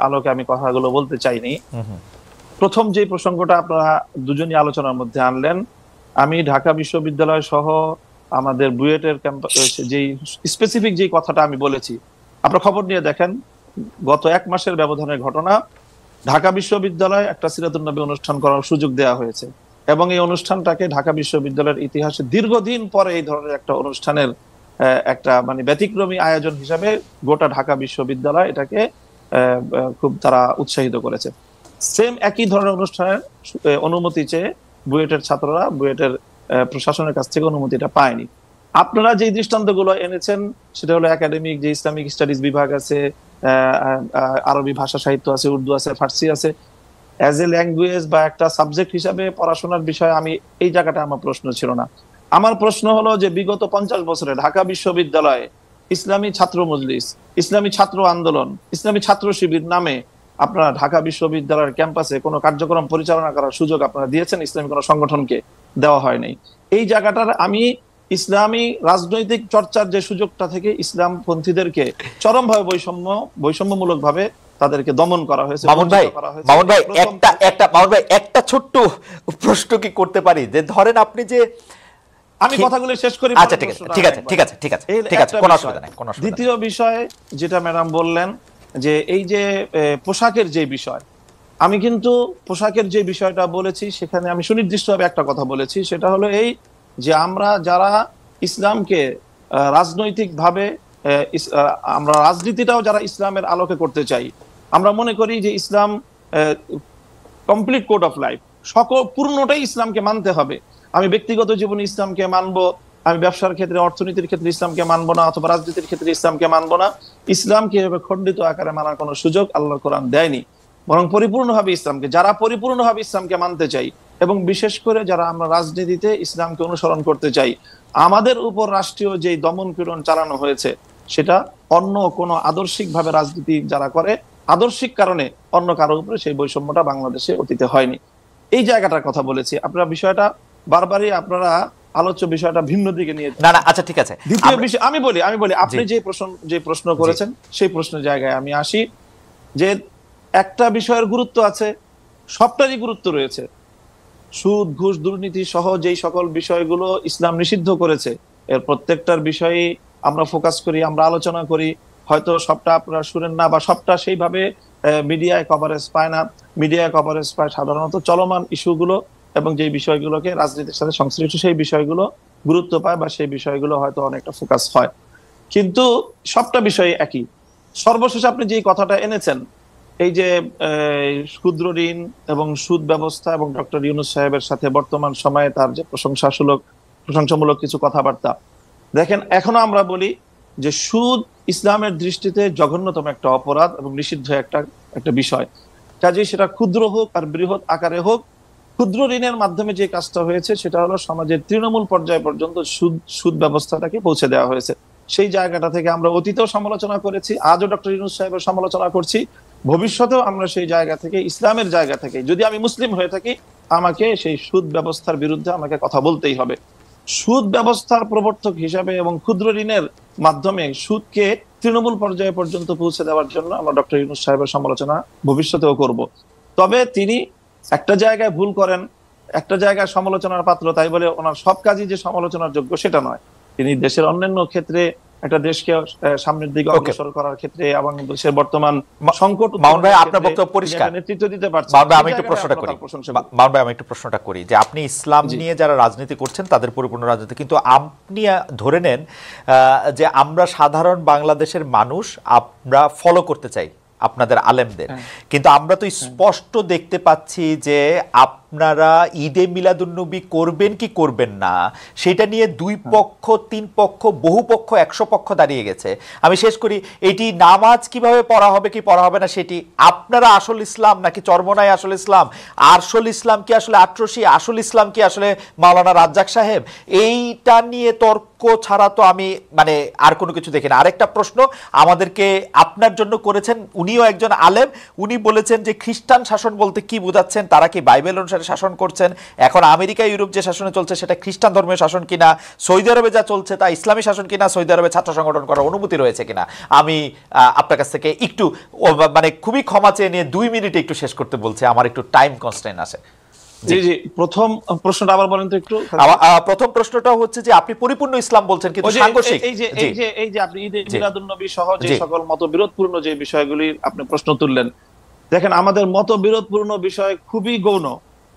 আলোকে আমি কথাগুলো বলতে চাইনি। প্রথম যে প্রসঙ্গটা আপনারা দুজনই আলোচনার মধ্যে আনলেন, আমি ঢাকা বিশ্ববিদ্যালয় সহ আমাদের বুয়েটের ক্যাম্পাস যেই স্পেসিফিক যে কথাটা আমি বলেছি, আপনারা খবর নিয়ে দেখেন, গত 1 মাসের ব্যবধানের ঘটনা। ঢাকা বিশ্ববিদ্যালয়ে একটা সিরাতুন নবী অনুষ্ঠান করার সুযোগ দেওয়া হয়েছে এবং এই অনুষ্ঠানটাকে ঢাকা বিশ্ববিদ্যালয়ের ইতিহাসে দীর্ঘদিন পরে এই ধরনের একটা অনুষ্ঠানের একটা মানে ব্যতিক্রমী আয়োজন হিসাবে গোটা ঢাকা বিশ্ববিদ্যালয় এটাকে খুব তারা উৎসাহিত করেছে। সেম একই ধরনের অনুষ্ঠানের অনুমতি চেয়ে বুয়েটের ছাত্ররা বুয়েটের প্রশাসনের কাছ থেকে অনুমতিটা পায়নি। আপনারা যে দৃষ্টান্তগুলো এনেছেন সেটা হলো একাডেমিক যে ইসলামিক স্টাডিজ বিভাগ আছে, আরবি ভাষা সাহিত্য আছে, উর্দু আছে, ফার্সি আছে, অ্যাজ এ ল্যাঙ্গুয়েজ বা একটা সাবজেক্ট হিসাবে পড়াশোনার বিষয়ে আমি এই জায়গাটা আমার প্রশ্ন ছিল না। আমার প্রশ্ন হলো যে বিগত 50 বছরে ঢাকা বিশ্ববিদ্যালয়ে ইসলামী ছাত্র মজলিস, ইসলামী ছাত্র আন্দোলন, ইসলামী ছাত্র শিবির নামে আপনারা ঢাকা বিশ্ববিদ্যালয়ের ক্যাম্পাসে কোনো কার্যক্রম পরিচালনা করার সুযোগ আপনারা দিয়েছেন? ইসলামী কোনো সংগঠনকে দেওয়া হয় নাই। এই জায়গাটার আমি ইসলামী রাজনৈতিক চর্চার যে সুযোগটা থেকে ইসলামপন্থীদেরকে চরমভাবে বৈষম্যমূলক ভাবে তাদেরকে দমন করা হয়েছে। মামুন ভাই একটা ছোট্ট প্রশ্ন কি করতে পারি? যে ধরেন আপনি যে আমি কথাগুলো শেষ করি। আচ্ছা ঠিক আছে কোনো অসুবিধা নাই। দ্বিতীয় বিষয় যেটা ম্যাডাম বললেন যে এই যে পোশাকের যে বিষয়, আমি কিন্তু পোশাকের যে বিষয়টা বলেছি সেখানে আমি সুনির্দিষ্টভাবে একটা কথা বলেছি, সেটা হলো এই যে আমরা যারা ইসলামকে রাজনৈতিকভাবে আমরা রাজনীতিটাও যারা ইসলামের আলোকে করতে চাই, আমরা মনে করি যে ইসলাম কমপ্লিট কোড অফ লাইফ, সকল পূর্ণটাই ইসলামকে মানতে হবে। আমি ব্যক্তিগত জীবনে ইসলামকে মানবো, আমি ব্যবসার ক্ষেত্রে অর্থনীতির ক্ষেত্রে ইসলামকে মানবো না, অথবা রাজনীতির ক্ষেত্রে ইসলামকে মানবো না। ইসলামকে এভাবে খণ্ডিত আকারে মানার কোনো সুযোগ আল্লাহর কোরআন দেয়নি, বরং পরিপূর্ণভাবে ইসলামকে যারা পরিপূর্ণভাবে ইসলামকে মানতে চাই এবং বিশেষ করে যারা আমরা রাজনীতিতে ইসলামকে অনুসরণ করতে চাই, আমাদের উপর রাষ্ট্রীয় যে দমন পীড়ন চালানো হয়েছে সেটা অন্য কোনো আদর্শিকভাবে রাজনীতি যারা করে আদর্শিক কারণে অন্য কারোর উপরে সেই বৈষম্যটা বাংলাদেশে অতীতে হয়নি। এই জায়গাটার কথা বলেছি। আপনারা বিষয়টা বারবারই আপনারা আলোচ্য বিষয়টা ভিন্ন দিকে নিয়ে না আচ্ছা ঠিক আছে। দ্বিতীয় বিষয় আমি বলি আপনি যে প্রশ্ন করেছেন সেই প্রশ্নের জায়গায় আমি আসি যে একটা বিষয়ের গুরুত্ব আছে, সবটারই গুরুত্ব রয়েছে। সুদ, ঘুষ, দুর্নীতি সহ যেই সকল বিষয়গুলো ইসলাম নিষিদ্ধ করেছে এর প্রত্যেকটার বিষয়ে আমরা ফোকাস করি, আমরা আলোচনা করি। হয়তো সবটা আপনারা শুনেন না বা সবটা সেইভাবে মিডিয়ায় কভারেজ পায় না। মিডিয়ায় কভারেজ পায় সাধারণত চলমান ইস্যুগুলো এবং যে বিষয়গুলোকে রাজনীতির সাথে সংশ্লিষ্ট সেই বিষয়গুলো গুরুত্ব পায় বা সেই বিষয়গুলো হয়তো অনেকটা ফোকাস হয়, কিন্তু সবটা বিষয় একই। সর্বশেষ আপনি যে কথাটা এনেছেন এই যে ক্ষুদ্র ঋণ এবং সুদ ব্যবস্থা এবং ডক্টর ইউনূস সাহেবের সাথে বর্তমান সময়ে তার যে প্রশংসামূলক কিছু কথাবার্তা, দেখেন এখনো আমরা বলি যে সুদ ইসলামের দৃষ্টিতে জঘন্যতম একটা অপরাধ এবং নিষিদ্ধ একটা বিষয়। কাজেই সেটা ক্ষুদ্র হোক আর বৃহৎ আকারে হোক, ক্ষুদ্র ঋণের মাধ্যমে যে কাজটা হয়েছে সেটা হলো সমাজের তৃণমূল পর্যায় পর্যন্ত সুদ ব্যবস্থাটাকে পৌঁছে দেওয়া হয়েছে। সেই জায়গাটা থেকে আমরা অতীতেও সমালোচনা করেছি, আজও ডক্টর ইউনূস সাহেবের সমালোচনা করছি, ভবিষ্যতেও আমরা সেই জায়গা থেকে ইসলামের জায়গা থেকে যদি আমি মুসলিম হয়ে থাকি আমাকে সেই সুদ ব্যবস্থার বিরুদ্ধে আমাকে কথা বলতেই হবে। সুদ ব্যবস্থার প্রবর্তক হিসাবে এবং ক্ষুদ্র ঋণের মাধ্যমে সুদকে তৃণমূল পর্যায়ে পর্যন্ত পৌঁছে দেওয়ার জন্য আমরা ডক্টর ইউনূস সাহেবের সমালোচনা ভবিষ্যতেও করব। তবে তিনি একটা জায়গায় ভুল করেন, একটা জায়গায় সমালোচনার পাত্র, তাই বলে ওনার সব কাজই যে সমালোচনার যোগ্য সেটা নয়। তিনি দেশের অন্যান্য ক্ষেত্রে একটা দেশকে সামনের দিকে অগ্রসর করার ক্ষেত্রে এবং দেশের বর্তমান সংকট আপনার বক্তব্য পরিষ্কার, নেতৃত্ব দিতে পারছেন। আমি একটু প্রশ্নটা করি যে আপনি ইসলাম নিয়ে যারা রাজনীতি করছেন তাদের পরিপূর্ণ রাজনীতি, কিন্তু আপনি ধরে নেন যে আমরা সাধারণ বাংলাদেশের মানুষ আমরা ফলো করতে চাই আপনাদের আলেমদের, কিন্তু আমরা তো স্পষ্ট দেখতে পাচ্ছি যে আপনারা ঈদে মিলাদুন্নবী করবেন কি করবেন না সেটা নিয়ে 2 পক্ষ 3 পক্ষ বহু পক্ষ 100 পক্ষ দাঁড়িয়ে গেছে। আমি শেষ করি, এটি নামাজ কিভাবে পড়া হবে কি পড়া হবে না সেটি আপনারা আসল ইসলাম নাকি চরমনাই আসল ইসলাম, আসল ইসলাম কি আসলে আটরশি, আসল ইসলাম কি আসলে মাওলানা রাজ্জাক সাহেব, এইটা নিয়ে তর্ক ছাড়া তো আমি মানে আর কোনো কিছু দেখি না। আরেকটা প্রশ্ন আমাদেরকে আপনার জন্য করেছেন, উনিও একজন আলেম, উনি বলেছেন যে খ্রিস্টান শাসন বলতে কি বোঝাচ্ছেন, তারা কি বাইবেল অনুসারে অনুসারে শাসন করছেন। এখন আমেরিকা ইউরোপ যে শাসনে চলছে সেটা খ্রিস্টান ধর্মীয় শাসন কিনা, সৌদি আরবে যা চলছে তা ইসলামী শাসন কিনা, সৌদি আরবে ছাত্র সংগঠন করার অনুমতি রয়েছে কিনা, আমি আপনার কাছ থেকে একটু মানে খুবই ক্ষমা চেয়ে নিয়ে 2 মিনিটে একটু শেষ করতে বলছি, আমার একটু টাইম কনস্ট্রেইন আছে। জি জি, প্রথম প্রশ্নটা আবার বলেন তো একটু। প্রথম প্রশ্নটা হচ্ছে যে আপনি পরিপূর্ণ ইসলাম বলছেন কিন্তু সাংঘর্ষিক। এই যে আপনি ঈদে মিলাদুন নবী সহ যে সকল মতবিরোধপূর্ণ যে বিষয়গুলি আপনি প্রশ্ন তুললেন, দেখেন আমাদের মতবিরোধপূর্ণ বিষয় খুবই গৌণ।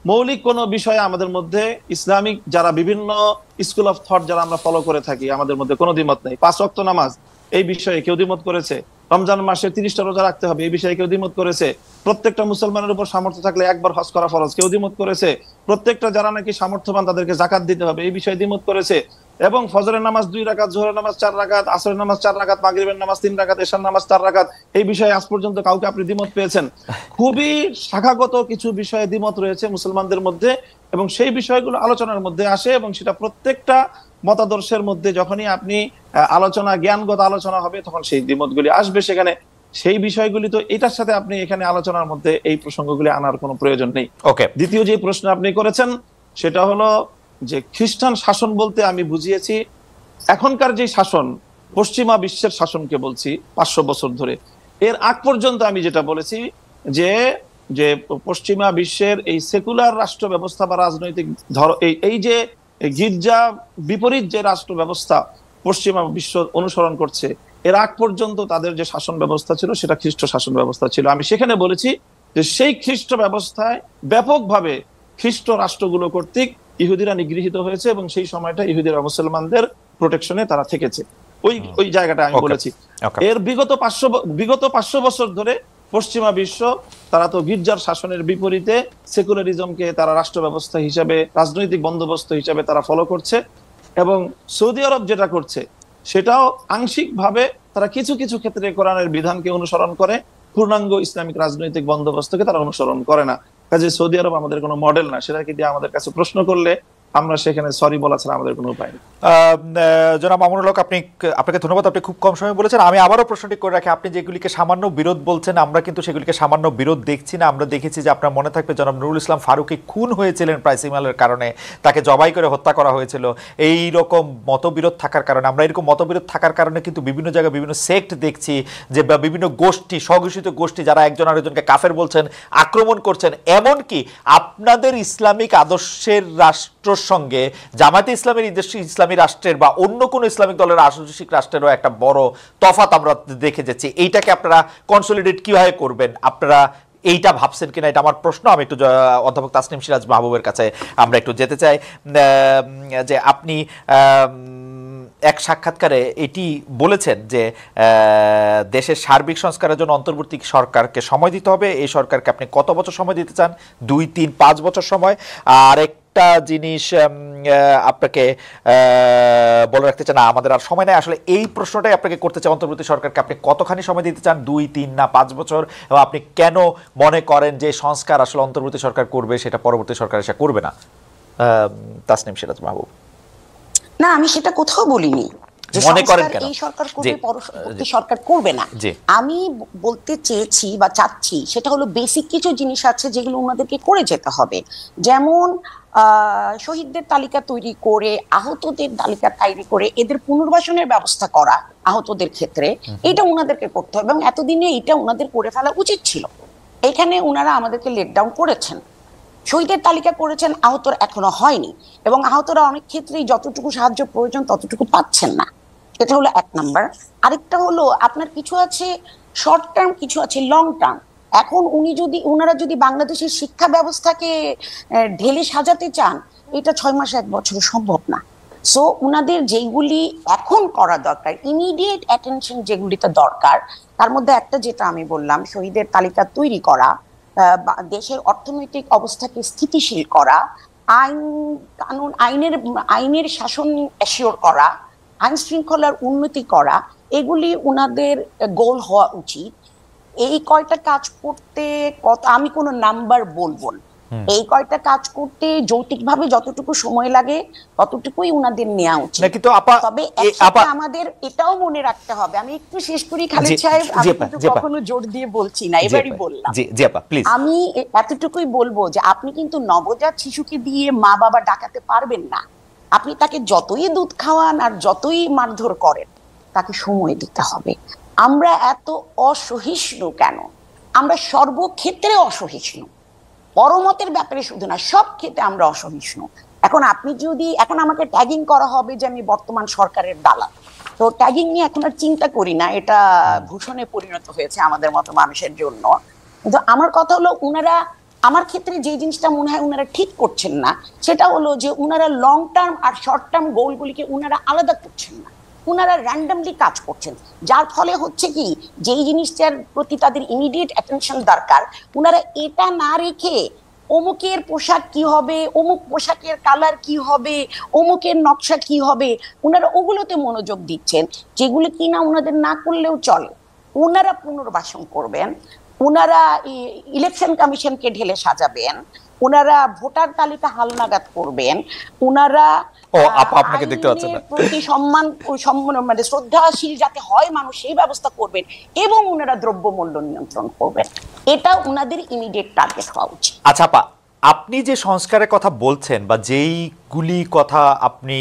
মৌলিক কোন বিষয়ে আমাদের মধ্যে ইসলামিক যারা বিভিন্ন স্কুল অফ থট যারা আমরা ফলো করে থাকি, আমাদের মধ্যে কোনো দ্বিমত নেই। 5 ওয়াক্ত নামাজ এই বিষয়ে কেউ দ্বিমত করেছে, রমজান মাসে 30টা রোজা রাখতে হবে এই বিষয়ে কেউ দ্বিমত করেছে, প্রত্যেকটা মুসলমানের উপর সামর্থ্য থাকলে একবার হজ করা ফরজ কেউ দ্বিমত করেছে, প্রত্যেকটা যারা নাকি সামর্থ্যবান তাদেরকে জাকাত দিতে হবে এই বিষয়ে দ্বিমত করেছে, এবং ফজরের নামাজ 2 রাকাত, জোহরের নামাজ 4 রাকাত, আসরের নামাজ 4 রাকাত, মাগরিবের নামাজ 3 রাকাত, এশার নামাজ 4 রাকাত, এই বিষয়ে আজ পর্যন্ত কাউকে আপনি দ্বিমত পেয়েছেন? খুবই শাখাগত কিছু বিষয়ে দ্বিমত রয়েছে মুসলমানদের মধ্যে, এবং সেই বিষয়গুলো আলোচনার মধ্যে আসে, এবং সেটা প্রত্যেকটা মতাদর্শের মধ্যে যখনই আপনি আলোচনা, জ্ঞানগত আলোচনা হবে তখন সেই দ্বিমতগুলি আসবে সেখানে। সেই বিষয়গুলি তো এটার সাথে আপনি এখানে আলোচনার মধ্যে এই প্রসঙ্গগুলি আনার কোনো প্রয়োজন নেই। ওকে, দ্বিতীয় যে প্রশ্ন আপনি করেছেন সেটা হলো যে খ্রিস্টান শাসন বলতে আমি বুঝিয়েছি এখনকার যে শাসন, পশ্চিমা বিশ্বের শাসনকে বলছি 500 বছর ধরে। এর আগ পর্যন্ত আমি যেটা বলেছি যে যে পশ্চিমা বিশ্বের এই সেকুলার রাষ্ট্র ব্যবস্থা বা রাজনৈতিক এই যে গির্জা বিপরীত যে রাষ্ট্র ব্যবস্থা পশ্চিমা বিশ্ব অনুসরণ করছে, এর আগ পর্যন্ত তাদের যে শাসন ব্যবস্থা ছিল সেটা খ্রিস্ট শাসন ব্যবস্থা ছিল। আমি সেখানে বলেছি যে সেই খ্রিস্ট ব্যবস্থায় ব্যাপকভাবে খ্রিস্ট রাষ্ট্রগুলো কর্তৃক ইহুদিরা নিগৃহীত হয়েছে, এবং সেই সময়টা ইহুদিরা মুসলমানদের প্রোটেকশনে তারা থেকেছে। ওই জায়গাটা আমি বলেছি। এর বিগত 500 বছর ধরে পশ্চিমা বিশ্ব তারা তো গির্জার শাসনের বিপরীতে সেকুলারিজমকে তারা রাষ্ট্র ব্যবস্থা হিসাবে, রাজনৈতিক বন্দোবস্ত হিসাবে তারা ফলো করছে, এবং সৌদি আরব যেটা করছে সেটাও আংশিকভাবে তারা কিছু কিছু ক্ষেত্রে কোরআনের বিধানকে অনুসরণ করে, পূর্ণাঙ্গ ইসলামিক রাজনৈতিক বন্দোবস্তকে তারা অনুসরণ করে না। কাজে সৌদি আরব আমাদের কোনো মডেল না, সেটাকে দিয়ে আমাদের কাছে প্রশ্ন করলে আমরা সেখানে সরি বলা ছাড়া আমাদের কোনো উপায় নেই। জনাব মামুনুল হক, আপনাকে ধন্যবাদ, আপনি খুব কম সময় বলেছেন। আমি আবারও প্রশ্নটি করে রাখি, আপনি যেগুলিকে সামান্য বিরোধ বলছেন আমরা কিন্তু সেগুলিকে সামান্য বিরোধ দেখছি না। আমরা দেখেছি যে আপনার মনে থাকবে জনাব নুরুল ইসলাম ফারুকী খুন হয়েছিলেন প্রাইসিমালের কারণে, তাকে জবাই করে হত্যা করা হয়েছিল। এই রকম মতবিরোধ থাকার কারণে, আমরা এরকম মতবিরোধ থাকার কারণে কিন্তু বিভিন্ন জায়গায় বিভিন্ন সেক্ট দেখছি যে বিভিন্ন গোষ্ঠী, স্বঘোষিত গোষ্ঠী যারা একজন আরেকজনকে কাফের বলছেন, আক্রমণ করছেন। এমনকি আপনাদের ইসলামিক আদর্শের রাষ্ট্রের সঙ্গে জামায়াতে ইসলামের ইসলামী রাষ্ট্রের বা অন্য কোনো ইসলামিক দলের আদর্শিক রাষ্ট্রেরও একটা বড় তফাৎ আমরা দেখে যাচ্ছি। এইটাকে আপনারা কনসলিডেট কিভাবে করবেন, আপনারা এইটা ভাবছেন কিনা, এটা আমার প্রশ্ন। আমি একটু অধ্যাপক তাসনিম সিরাজ মাহবুবের কাছে আমরা একটু যেতে চাই যে আপনি এক সাক্ষাৎকারে এটি বলেছেন যে দেশের সার্বিক সংস্কারের জন্য অন্তর্বর্তী সরকারকে সময় দিতে হবে। এই সরকারকে আপনি কত বছর সময় দিতে চান? 2, 3, 5 বছর সময়? আর একটা জিনিস আপনাকে বলে রাখতে চান, আমাদের আর সময় নাই, আসলে এই প্রশ্নটাই আপনাকে করতে চাই, অন্তর্বর্তী সরকারকে আপনি কতখানি সময় দিতে চান, 2, 3 না 5 বছর? এবং আপনি কেন মনে করেন যে সংস্কার আসলে অন্তর্বর্তী সরকার করবে, সেটা পরবর্তী সরকার এসে করবে না? তাসনিম সিরাজ মাহবুব। না, আমি সেটা কোথাও বলিনি যে মনে করেন কেন এই সরকার করবে, পরবর্তী সরকার করবে না। আমি বলতে চেয়েছি বা চাচ্ছি সেটা হলো বেসিক কিছু জিনিস আছে যেগুলো ওনাদেরকে করে যেতে হবে। যেমন শহীদদের তালিকা তৈরি করে, আহতদের তালিকা তৈরি করে এদের পুনর্বাসনের ব্যবস্থা করা আহতদের ক্ষেত্রে, এটা ওনাদেরকে করতে হবে, এবং এতদিনে এটা ওনাদের করে ফেলা উচিত ছিল। এখানে ওনারা আমাদেরকে লেট ডাউন করেছেন। শহীদের তালিকা করেছেন, আহতরা এখনো হয়নি, এবং আহতরা অনেক ক্ষেত্রেই যতটুকু সাহায্য প্রয়োজন ততটুকু পাচ্ছেন না। এটা হলো 1 নাম্বার। আরেকটা হলো আপনার কিছু আছে শর্ট টার্ম, কিছু আছে লং টার্ম। এখন ওনারা যদি বাংলাদেশের শিক্ষা ব্যবস্থাকে ঢেলে সাজাতে চান, এটা 6 মাস 1 বছরে সম্ভব না। সো ওনাদের যেগুলি এখন করা দরকার, ইমিডিয়েট অ্যাটেনশন যেগুলিতে দরকার, তার মধ্যে একটা যেটা আমি বললাম, শহীদের তালিকা তৈরি করা, দেশের অর্থনৈতিক অবস্থাকে স্থিতিশীল করা, আইনের শাসন অ্যাসিওর করা, আইন শৃঙ্খলার উন্নতি করা, এগুলি ওনাদের গোল হওয়া উচিত। এই কয়টা কাজ করতে আমি কোনো নাম্বার বলবো না, এই কয়টা কাজ করতে যৌক্তিকভাবে যতটুকু সময় লাগে ততটুকুই উনাদের নেওয়া উচিত। না কিন্তু আপা, তবে একসাথে আমাদের এটাও মনে রাখতে হবে, আমি একটু শেষ করি খালেদ সাহেব, আমি কিন্তু কখনো জোর দিয়ে বলছি না, এবারই বললাম। আমি এতটুকুই বলবো যে আপনি কিন্তু নবজাত শিশুকে দিয়ে মা বাবা ডাকাতে পারবেন না। আপনি তাকে যতই দুধ খাওয়ান আর যতই মারধর করেন, তাকে সময় দিতে হবে। আমরা এত অসহিষ্ণু কেন? আমরা সর্বক্ষেত্রে অসহিষ্ণু, পরমতের ব্যাপারে শুধু না, সব ক্ষেত্রে আমরা অসহিষ্ণু। এখন আপনি যদি এখন আমাকে ট্যাগিং করা হবে যে আমি বর্তমান সরকারের দালাল, তো ট্যাগিং নিয়ে এখন আর চিন্তা করি না, এটা ভূষণে পরিণত হয়েছে আমাদের মতো মানুষের জন্য। কিন্তু আমার কথা হলো, উনারা আমার ক্ষেত্রে যে জিনিসটা মনে হয় উনারা ঠিক করছেন না, সেটা হলো যে উনারা লং টার্ম আর শর্ট টার্ম গোলগুলিকে উনারা আলাদা করছেন না, উনারা র্যান্ডামলি কাজ করছেন, যার ফলে হচ্ছে কি, যেই জিনিসটার প্রতি তাদের ইমিডিয়েট অ্যাটেনশন দরকার, উনারা এটা না রেখে অমুকের পোশাক কি হবে, অমুক পোশাকের কালার কি হবে, অমুকের নকশা কি হবে, উনারা ওগুলোতে মনোযোগ দিচ্ছেন, যেগুলো কিনা উনাদের না করলেও চলে। উনারা পুনর্বাসন করবেন, উনারা ইলেকশন কমিশনকে ঢেলে সাজাবেন, উনারা ভোটার তালিকা হালনাগাদ করবেন, উনারা আপনাকে দেখতে পাচ্ছেন না, প্রতি সম্মান মানে শ্রদ্ধাশীল যাতে হয় মানুষ, সেই ব্যবস্থা করবেন, এবং উনারা দ্রব্যমূল্য নিয়ন্ত্রণ করবেন। এটা উনাদের ইমিডিয়েট টার্গেট হওয়া উচিত। আচ্ছা আপা, আপনি যে সংস্কারের কথা বলছেন বা যেইগুলি কথা আপনি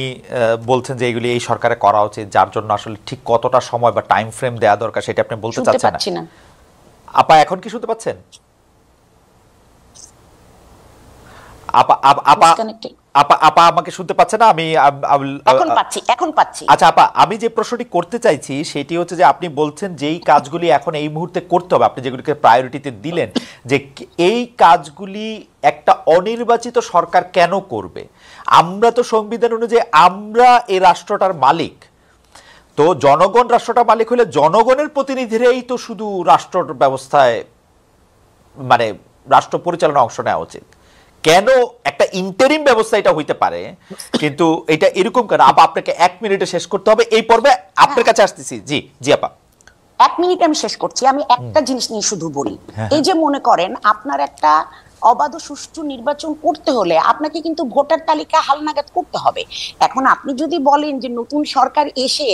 বলছেন যে এইগুলি এই সরকারে করা উচিত, যার জন্য আসলে ঠিক কতটা সময় বা টাইম ফ্রেম দেওয়া দরকার সেটা আপনি বলতে চাচ্ছেন না। আপা এখন কি শুনতে পাচ্ছেন? আপা আপা আপা আপা আমাকে শুনতে পাচ্ছে না? আমি এখন পাচ্ছি। আচ্ছা আপা, আমি যে প্রশ্নটি করতে চাইছি সেটি হচ্ছে যে আপনি বলছেন যেই কাজগুলি এখন এই মুহূর্তে করতে হবে, আপনি যেগুলিকে প্রায়োরিটিতে দিলেন, যে এই কাজগুলি একটা অনির্বাচিত সরকার কেন করবে? আমরা তো সংবিধান অনুযায়ী আমরা এই রাষ্ট্রটার মালিক, তো জনগণ রাষ্ট্রটার মালিক হলে জনগণের প্রতিনিধিরাই তো শুধু রাষ্ট্র ব্যবস্থায় মানে রাষ্ট্র পরিচালনা অংশ নেওয়া উচিত। কেন একটা ইন্টারিম ব্যবস্থা এটা হইতে পারে, কিন্তু এটা এরকম কেন? আপা আপনাকে 1 মিনিটে শেষ করতে হবে, এই পর্বে আপনার কাছে আসতেছি। জি জি আপা, 1 মিনিটে আমি শেষ করছি। আমি একটা জিনিস নিয়ে শুধু বলি, এই যে মনে করেন আপনার একটা অবাধ সুষ্ঠু নির্বাচন করতে হলে আপনাকে কিন্তু ভোটার তালিকা হালনাগাদ করতে হবে। এখন আপনি যদি বলেন যে নতুন সরকার এসে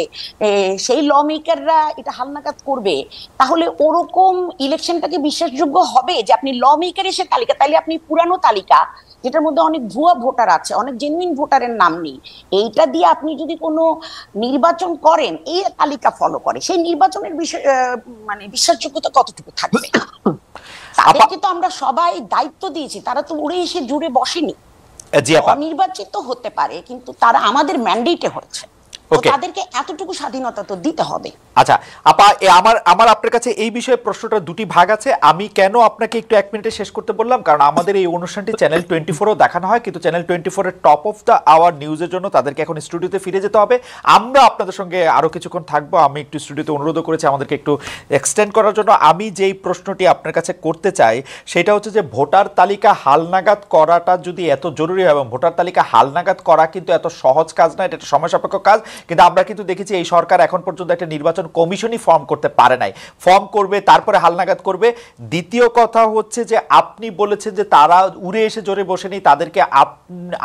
সেই ল মেকাররা এটা হালনাগাদ করবে, তাহলে ওরকম ইলেকশনটাকে বিশ্বাসযোগ্য হবে যে আপনি ল মেকার এসে তালিকা, তাহলে আপনি পুরানো তালিকা যেটার মধ্যে অনেক ভুয়া ভোটার আছে, অনেক জেনুইন ভোটারের নাম নেই, এইটা দিয়ে আপনি যদি কোনো নির্বাচন করেন, এই তালিকা ফলো করে, সেই নির্বাচনের বিষয় মানে বিশ্বাসযোগ্যতা কতটুকু থাকবে? তাদেরকে তো আমরা সবাই দায়িত্ব দিয়েছি, তারা তো উড়ে এসে জুড়ে বসেনি। নির্বাচিত হতে পারে, কিন্তু তারা আমাদের ম্যান্ডেটে হচ্ছে, তাদেরকে এতটুকু স্বাধীনতা তো দিতে হবে। আচ্ছা আপা, আমার আপনার কাছে এই বিষয়ে প্রশ্নটা দুটি ভাগ আছে। আমি কেন আপনাকে একটু 1 মিনিটে শেষ করতে বললাম, কারণ আমাদের এই অনুষ্ঠানটি চ্যানেল 24-এও দেখানো হয়, কিন্তু চ্যানেল 24 এর টপ অফ দ্য আওয়ার নিউজের জন্য তাদেরকে এখন স্টুডিওতে ফিরে যেতে হবে। আমরা আপনাদের সঙ্গে আরো কিছুক্ষণ থাকবো। আমি একটু স্টুডিওতে অনুরোধ করেছি আমাদেরকে একটু এক্সটেন্ড করার জন্য। আমি যেই প্রশ্নটি আপনার কাছে করতে চাই সেটা হচ্ছে যে ভোটার তালিকা হালনাগাদ করাটা যদি এত জরুরি হয়, এবং ভোটার তালিকা হালনাগাদ করা কিন্তু এত সহজ কাজ না, এটা একটা সময় সাপেক্ষ কাজ, কিন্তু আমরা কিন্তু দেখেছি এই সরকার এখন পর্যন্ত একটা নির্বাচন কমিশনই ফর্ম করতে পারে নাই। ফর্ম করবে, তারপরে হালনাগাদ করবে। দ্বিতীয় কথা হচ্ছে যে আপনি বলেছেন যে তারা উড়ে এসে জোরে বসেনি, তাদেরকে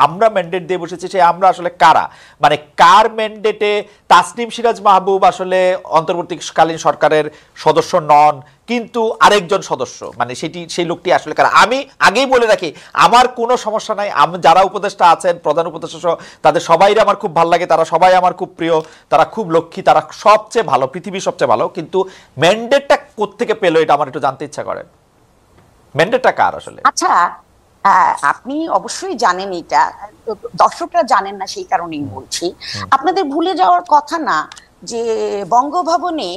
আমরা ম্যান্ডেট দিয়ে বসেছি। সে আমরা আসলে কারা, মানে কার ম্যান্ডেটে তাসনিম সিরাজ মাহবুব আসলে অন্তর্বর্তীকালীন সরকারের সদস্য নন, কিন্তু আরেকজন সদস্য, মানে সেই লোকটি আসলে কারা? আমি আগেই বলে রাখি, আমার কোনো সমস্যা নাই, যারা উপদেষ্টা আছেন, প্রধান উপদেষ্টা সহ, তাদের সবাইরে আমার খুব ভালো লাগে, তারা সবাই আমার খুব প্রিয়, তারা খুব লক্ষ্মী, তারা সবচেয়ে ভালো, পৃথিবীর সবচেয়ে ভালো, কিন্তু ম্যান্ডেটটা কোত্থেকে পেলো এটা আমার একটু জানতে ইচ্ছা করে। ম্যান্ডেটটা কার আসলে? আচ্ছা, আপনি অবশ্যই জানেন, এটা দর্শকরা জানেন না, সেই কারণেই বলছি। আপনাদের ভুলে যাওয়ার কথা না যে বঙ্গভবনে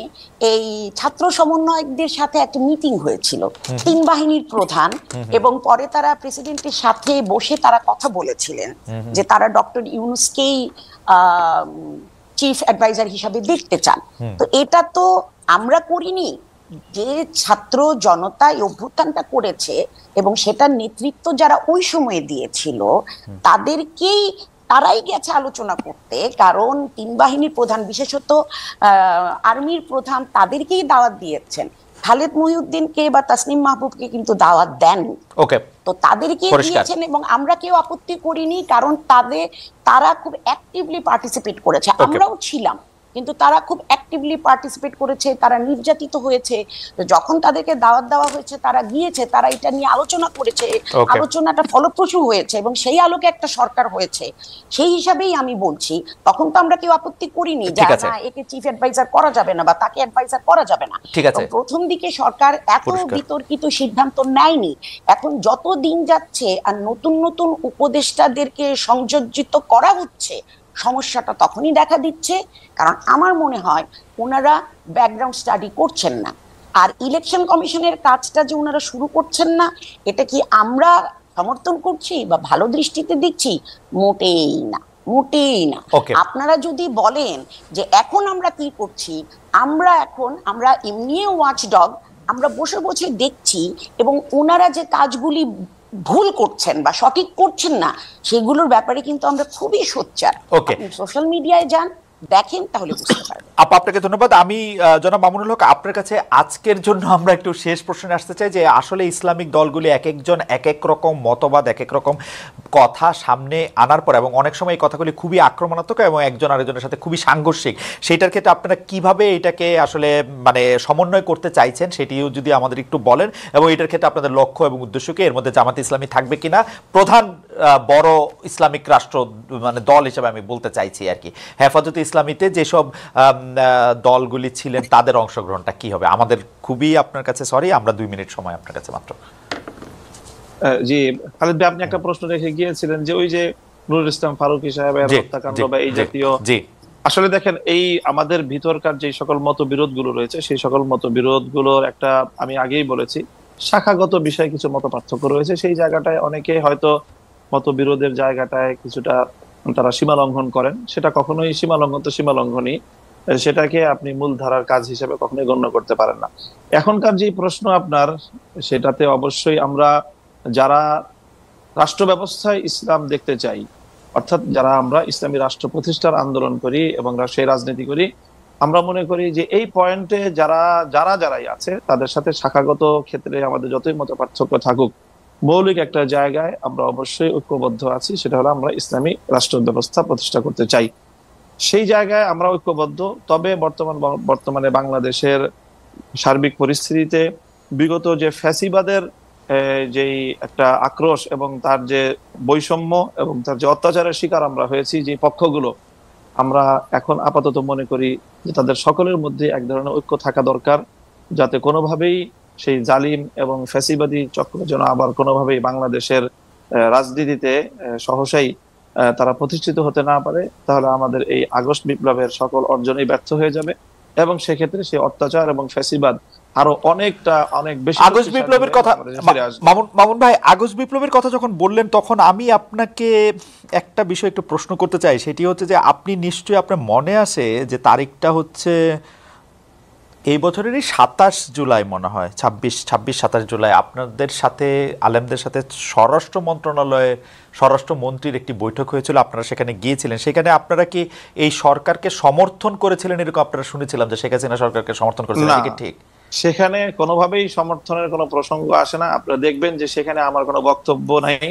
এই ছাত্র সমন্বয়কদের সাথে একটা মিটিং হয়েছিল, 3 বাহিনীর প্রধান, এবং পরে তারা প্রেসিডেন্টের সাথে বসে তারা কথা বলেছিলেন যে তারা ডক্টর ইউনূসকেই চিফ অ্যাডভাইজার হিসাবে দেখতে চান। তো এটা তো আমরা করিনি, যে ছাত্র জনতা এই অভ্যুত্থানটা করেছে এবং সেটার নেতৃত্ব যারা ওই সময়ে দিয়েছিল তারাই গেছে আলোচনা করতে, কারণ 3 বাহিনীর প্রধান, বিশেষত আর্মির প্রধান, তাদেরকেই দাওয়াত দিয়েছেন। খালেদ মহিউদ্দিনকে বা তাসনিম মাহবুবকে কিন্তু দাওয়াত দেন। ওকে, তো তাদেরকে পরিষ্কার। দিয়েছেন এবং আমরা কেউ আপত্তি করিনি, কারণ তারা খুব অ্যাক্টিভলি পার্টিসিপেট করেছে, ওকে, আমরাও ছিলাম, কিন্তু তারা খুব অ্যাক্টিভলি পার্টিসিপেট করেছে, তারা নির্যাতিত হয়েছে। তো যখন তাদেরকে দাওয়াত দেওয়া হয়েছে তারা গিয়েছে, তারা এটা নিয়ে আলোচনা করেছে, ওকে, আলোচনাটা ফলপ্রসূ হয়েছে এবং সেই আলোকে একটা সরকার হয়েছে। সেই হিসাবেই আমি বলছি, তখন তো আমরা কেউ আপত্তি করিনি যে ঠিক আছে, না একে চিফ অ্যাডভাইজার করা যাবে না বা তাকে অ্যাডভাইজার করা যাবে না। ঠিক আছে, এবং প্রথম দিকে সরকার এত পরিষ্কার। বিতর্কিত সিদ্ধান্ত নেয়নি। এখন যত দিন যাচ্ছে আর নতুন নতুন উপদেষ্টাদেরকে সংযোজিত করা হচ্ছে, সমস্যাটা তখনই দেখা দিচ্ছে। কারণ আমার মনে হয় ওনারা ব্যাকগ্রাউন্ড স্টাডি করছেন না। আর ইলেকশন কমিশনের কাজটা যে ওনারা শুরু করছেন না, এটা কি আমরা সমর্থন করছি বা ভালো দৃষ্টিতে দেখছি? মোটেই না, মোটেই না। ওকে, আপনারা যদি বলেন যে এখন আমরা কি করছি, আমরা এমনিও ওয়াচডগ, আমরা বসে বসে দেখছি এবং ওনারা যে কাজগুলি ভুল করছেন বা সঠিক করছেন না সেগুলোর ব্যাপারে কিন্তু আমরা খুবই সোচ্চার। ওকে, আপনি সোশ্যাল মিডিয়ায় যান, দেখেন, তাহলে বুঝতে পারবেন। আপা আপনাকে ধন্যবাদ। আমি জনাব মামুনুল হক, আপনার কাছে আজকের জন্য আমরা একটু শেষ প্রশ্নে আসতে চাই যে আসলে ইসলামিক দলগুলি এক একজন এক এক রকম মতবাদ, এক এক রকম কথা সামনে আনার পর, এবং অনেক সময় এই কথাগুলি খুবই আক্রমণাত্মক এবং একজন আরেকজনের সাথে খুবই সাংঘর্ষিক, সেইটার ক্ষেত্রে আপনারা কিভাবে এটাকে আসলে মানে সমন্বয় করতে চাইছেন সেটিও যদি আমাদের একটু বলেন, এবং এটার ক্ষেত্রে আপনাদের লক্ষ্য এবং উদ্দেশ্য কি, এর মধ্যে জামাতে ইসলামী থাকবে কিনা, প্রধান বড় ইসলামিক রাষ্ট্র মানে দল হিসেবে আমি বলতে চাইছি আর কি, হেফাজতে ইসলামীতে যেসব দলগুলি ছিলেন তাদের অংশগ্রহণটা কি হবে? আমাদের খুবই আপনার কাছে সরি, আমরা 2 মিনিট সময় আপনার কাছে মাত্র। জি, খালেদ ভাই, আপনি একটা প্রশ্ন রেখে গিয়েছিলেন যে ওই যে নুরুল ইসলাম ফারুকী সাহেবের হত্যাকাণ্ড বা এই জাতীয়। আসলে দেখেন, এই আমাদের ভিতরকার যে সকল মতবিরোধ গুলো রয়েছে সেই সকল মতবিরোধ গুলোর একটা, আমি আগেই বলেছি, শাখাগত বিষয়ে কিছু মত পার্থক্য রয়েছে। সেই জায়গাটায় অনেকে হয়তো মতবিরোধের জায়গাটায় কিছুটা তারা সীমা লঙ্ঘন করেন, সেটা কখনোই সীমা লঙ্ঘন তো সীমা লঙ্ঘনই, সেটাকে আপনি মূল ধারার কাজ হিসেবে কখনোই গণ্য করতে পারেন না। এখনকার যে প্রশ্ন আপনার, সেটাতে অবশ্যই আমরা যারা রাষ্ট্র ব্যবস্থায় ইসলাম দেখতে চাই, অর্থাৎ যারা আমরা ইসলামী রাষ্ট্র প্রতিষ্ঠার আন্দোলন করি এবং সেই রাজনীতি করি, আমরা মনে করি যে এই পয়েন্টে যারাই আছে তাদের সাথে শাখাগত ক্ষেত্রে আমাদের যতই মত পার্থক্য থাকুক, মৌলিক একটা জায়গায় আমরা অবশ্যই ঐক্যবদ্ধ আছি, সেটা হলো আমরা ইসলামী রাষ্ট্র ব্যবস্থা প্রতিষ্ঠা করতে চাই। সেই জায়গায় আমরা ঐক্যবদ্ধ। তবে বর্তমানে বাংলাদেশের সার্বিক পরিস্থিতিতে বিগত যে ফ্যাসিবাদের যেই একটা আক্রোশ এবং তার যে বৈষম্য এবং তার যে অত্যাচারের শিকার আমরা হয়েছি যে পক্ষগুলো, আমরা এখন আপাতত মনে করি যে তাদের সকলের মধ্যে এক ধরনের ঐক্য থাকা দরকার, যাতে কোনোভাবেই সেই জালিম এবং ফ্যাসিবাদী চক্র যেন আবার কোনোভাবেই বাংলাদেশের রাজনীতিতে সহসাই তারা প্রতিষ্ঠিত হতে না পারে। তাহলে আমাদের এই আগস্ট বিপ্লবের সকল অর্জনই ব্যর্থ হয়ে যাবে এবং সেক্ষেত্রে সেই অত্যাচার এবং ফ্যাসিবাদ আরো অনেক বেশি। আগস্ট বিপ্লবের কথা, মামুন ভাই, আগস্ট বিপ্লবের কথা যখন বললেন তখন আমি আপনাকে একটা বিষয় একটু প্রশ্ন করতে চাই, সেটি হচ্ছে যে আপনি নিশ্চয়ই আপনার মনে আছে যে তারিখটা হচ্ছে এই বছরেরই 27 জুলাই মনে হয়, 27 জুলাই আপনাদের সাথে আলেমদের সাথে স্বরাষ্ট্র মন্ত্রণালয়ের স্বরাষ্ট্রমন্ত্রীর একটি বৈঠক হয়েছিল, আপনারা সেখানে গিয়েছিলেন। সেখানে আপনারা কি এই সরকারকে সমর্থন করেছিলেন এরকম আপনারা শুনেছিলাম যে শেখ হাসিনা সরকারকে সমর্থন করেছিলেন, কি ঠিক? সেখানে কোনোভাবেই সমর্থনের কোনো প্রসঙ্গ আসে না। আপনারা দেখবেন যে সেখানে আমার কোনো বক্তব্য নাই,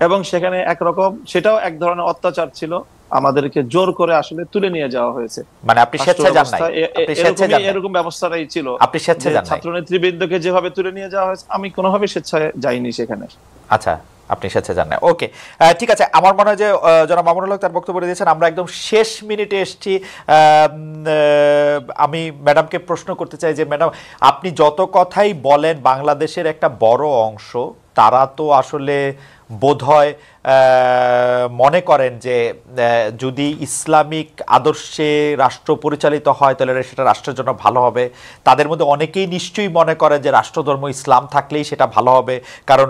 এবং সেখানে একরকম সেটাও এক ধরনের অত্যাচার ছিল, আমাদেরকে জোর করে আসলে তুলে নিয়ে যাওয়া হয়েছে। মানে আপনি স্বেচ্ছায় যান নাই? এরকম ব্যবস্থাটাই ছিল। আপনি স্বেচ্ছায় যান নাই? ছাত্র নেতৃবৃন্দকে যেভাবে তুলে নিয়ে যাওয়া হয়েছে, আমি কোনোভাবে স্বেচ্ছায় যাইনি সেখানে। আচ্ছা, আপনি স্বেচ্ছায় যান না, ওকে, ঠিক আছে। আমার মনে হয় যে জনাব মামুনুল হক তার বক্তব্য দিয়েছেন, আমরা একদম শেষ মিনিটে এসেছি। আমি ম্যাডামকে প্রশ্ন করতে চাই যে ম্যাডাম, আপনি যত কথাই বলেন বাংলাদেশের একটা বড় অংশ তারা তো আসলে বোধহয় মনে করেন যে যদি ইসলামিক আদর্শে রাষ্ট্র পরিচালিত হয় তাহলে সেটা রাষ্ট্রের জন্য ভালো হবে। তাদের মধ্যে অনেকেই নিশ্চয়ই মনে করে যে রাষ্ট্রধর্ম ইসলাম থাকলেই সেটা ভালো হবে, কারণ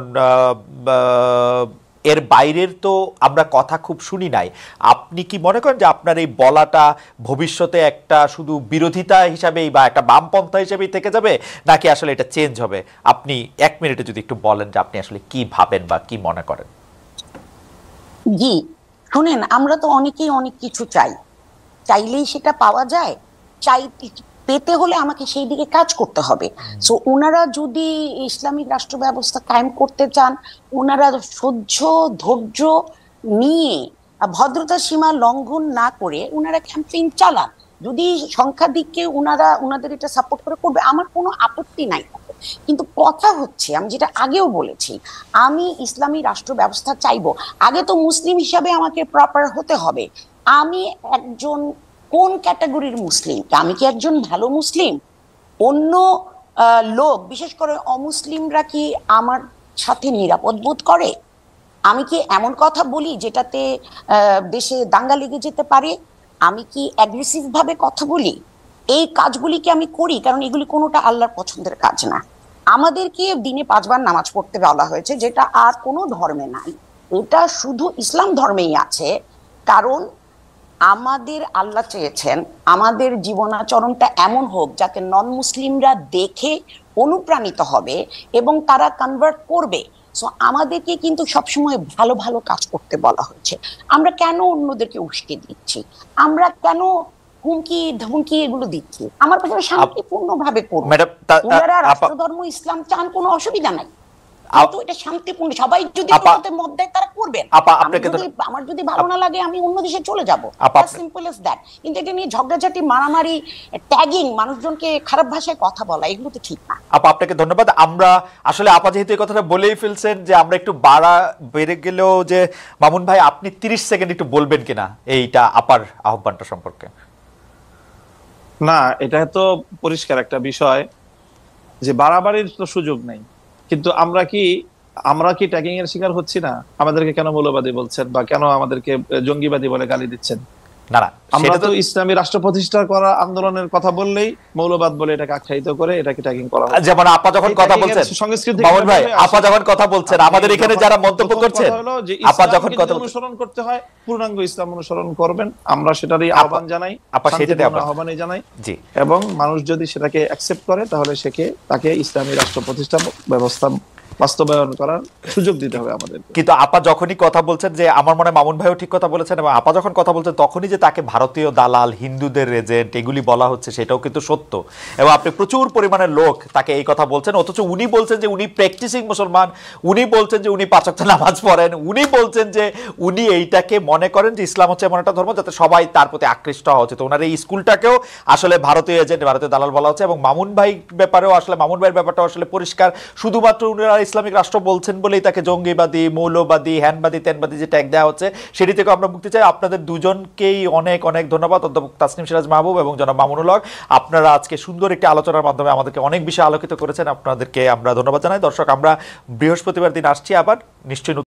এর বাইরের তো আমরা কথা খুব শুনি নাই। আপনি কি মনে করেন যে আপনার এই বলাটা ভবিষ্যতে একটা শুধু বিরোধিতা হিসাবেই বা একটা বামপন্থা হিসেবেই থেকে যাবে, নাকি আসলে এটা চেঞ্জ হবে? আপনি 1 মিনিটে যদি একটু বলেন যে আপনি আসলে কি ভাবেন বা কি মনে করেন। জি, শুনেন, আমরা তো অনেকেই অনেক কিছু চাইলেই সেটা পাওয়া যায়? পেতে হলে আমাকে সেই দিকে কাজ করতে হবে। সো ওনারা যদি ইসলামিক রাষ্ট্র ব্যবস্থা কায়েম করতে চান, ওনারা সহ্য ধৈর্য নিয়ে ভদ্রতার সীমা লঙ্ঘন না করে ওনারা ক্যাম্পেইন চালান। যদি সংখ্যাধিক্যে ওনাদের এটা সাপোর্ট করবে, আমার কোনো আপত্তি নাই। কিন্তু কথা হচ্ছে, আমি যেটা আগেও বলেছি, আমি ইসলামী রাষ্ট্র ব্যবস্থা চাইবো, আগে তো মুসলিম হিসাবে আমাকে প্রপার হতে হবে। আমি একজন কোন ক্যাটাগরির মুসলিম? আমি কি একজন ভালো মুসলিম? অন্য লোক, বিশেষ করে অমুসলিমরা কি আমার সাথে নিরাপদ বোধ করে? আমি কি এমন কথা বলি যেটাতে দেশে দাঙ্গা লেগে যেতে পারে? আমি কি অ্যাগ্রেসিভ ভাবে কথা বলি? এই কাজগুলি কি আমি করি? কারণ এগুলি কোনোটা আল্লাহর পছন্দের কাজ না। আমাদেরকে দিনে 5 বার নামাজ পড়তে বলা হয়েছে, যেটা আর কোনো ধর্মে নাই, এটা শুধু ইসলাম ধর্মেই আছে। কারণ আমাদের আল্লাহ চেয়েছেন আমাদের জীবনাচরণটা এমন হোক যাতে নন মুসলিমরা দেখে অনুপ্রাণিত হবে এবং তারা কনভার্ট করবে। সো আমাদেরকে কিন্তু সবসময় ভালো ভালো কাজ করতে বলা হয়েছে। আমরা কেন অন্যদেরকে উস্কে দিচ্ছি? আমরা কেন হুমকি ধমকি এগুলো দিচ্ছি? আমার কাছে শান্তিপূর্ণ ভাবে করবো। ওনারা রাষ্ট্রধর্ম ইসলাম চান, কোনো অসুবিধা নাই, কিন্তু এটা শান্তিপূর্ণ। সবাই যদি ওটাতে মত দেয় তারা করবেন। আমার যদি ভালো না লাগে আমি অন্য দেশে চলে যাবো, সিম্পল এজ দ্যাট। কিন্তু এটা নিয়ে ঝগড়াঝাটি, মারামারি, ট্যাগিং, মানুষজনকে খারাপ ভাষায় কথা বলা, এগুলো তো ঠিক না। আপা আপনাকে ধন্যবাদ। আমরা আসলে আপা যেহেতু এই কথাটা বলেই ফেলছেন যে আমরা একটু বেড়ে গেলেও যে মামুন ভাই আপনি 30 সেকেন্ড একটু বলবেন কিনা এইটা আপার আহ্বানটা সম্পর্কে? না, এটা তো পরিষ্কার একটা বিষয় যে বাড়াবাড়ির তো সুযোগ নেই। কিন্তু আমরা কি ট্যাগিং এর শিকার হচ্ছি না? আমাদেরকে কেন মৌলবাদী বলছেন বা কেন আমাদেরকে জঙ্গিবাদী বলে গালি দিচ্ছেন? না না, আমরা তো ইসলামী রাষ্ট্র প্রতিষ্ঠা করা আন্দোলনের কথা বললেই মৌলবাদ বলে এটাকে আখ্যায়িত করে এটাকে ট্যাগিং করা হয়। যেমন আপা যখন কথা বলছেন, মামুন ভাই আপা যখন কথা বলছেন, আমাদের এখানে যারা মন্তব্য করছেন, আপা যখন কথা অনুসরণ করতে হয় পূর্ণাঙ্গ ইসলাম অনুসরণ করবেন, আমরা সেটারই আহ্বান জানাই, আপা সেটাই আহ্বানই জানাই। জি, এবং মানুষ যদি সেটাকে অ্যাকসেপ্ট করে তাহলে তাকে ইসলামী রাষ্ট্র প্রতিষ্ঠা ব্যবস্থা বাস্তবায়ন করার সুযোগ দিতে হবে আমাদের। কিন্তু আপা যখনই কথা বলছেন, যে আমার মনে হয় মামুন ভাইও ঠিক কথা বলেছেন, এবং আপা যখন কথা বলছেন তখনই যে তাকে ভারতীয় দালাল, হিন্দুদের এজেন্ট এগুলি বলা হচ্ছে সেটাও কিন্তু সত্য। এবং আপনি প্রচুর পরিমাণে লোক তাকে এই কথা বলছেন, অথচ উনি বলছেন যে উনি প্র্যাকটিসিং মুসলমান, উনি বলছেন যে উনি 5 ওয়াক্ত নামাজ পড়েন, উনি বলছেন যে উনি এইটাকে মনে করেন যে ইসলাম হচ্ছে এমন একটা ধর্ম যাতে সবাই তার প্রতি আকৃষ্ট হওয়া উচিত। ওনার এই স্কুলটাকেও আসলে ভারতীয় এজেন্ট, ভারতীয় দালাল বলা হচ্ছে। এবং মামুন ভাই ব্যাপারেও আসলে মামুন ভাইয়ের ব্যাপারটা আসলে পরিষ্কার, শুধুমাত্র উনারা ইসলামিক রাষ্ট্র বলছেন বলেই তাকে জঙ্গিবাদী, মৌলবাদী, হ্যানবাদী, তেনবাদী যে ট্যাগ দেওয়া হচ্ছে সেটি থেকে আমরা মুক্তি চাই। আপনাদের দুজনকেই অনেক অনেক ধন্যবাদ, অধ্যাপক তাসনিম সিরাজ মাহবুব এবং জনাব মামুনুল হক। আপনারা আজকে সুন্দর একটি আলোচনার মাধ্যমে আমাদেরকে অনেক বিষয় আলোকিত করেছেন, আপনাদেরকে আমরা ধন্যবাদ জানাই। দর্শক, আমরা বৃহস্পতিবার দিন আসছি আবার, নিশ্চয়ই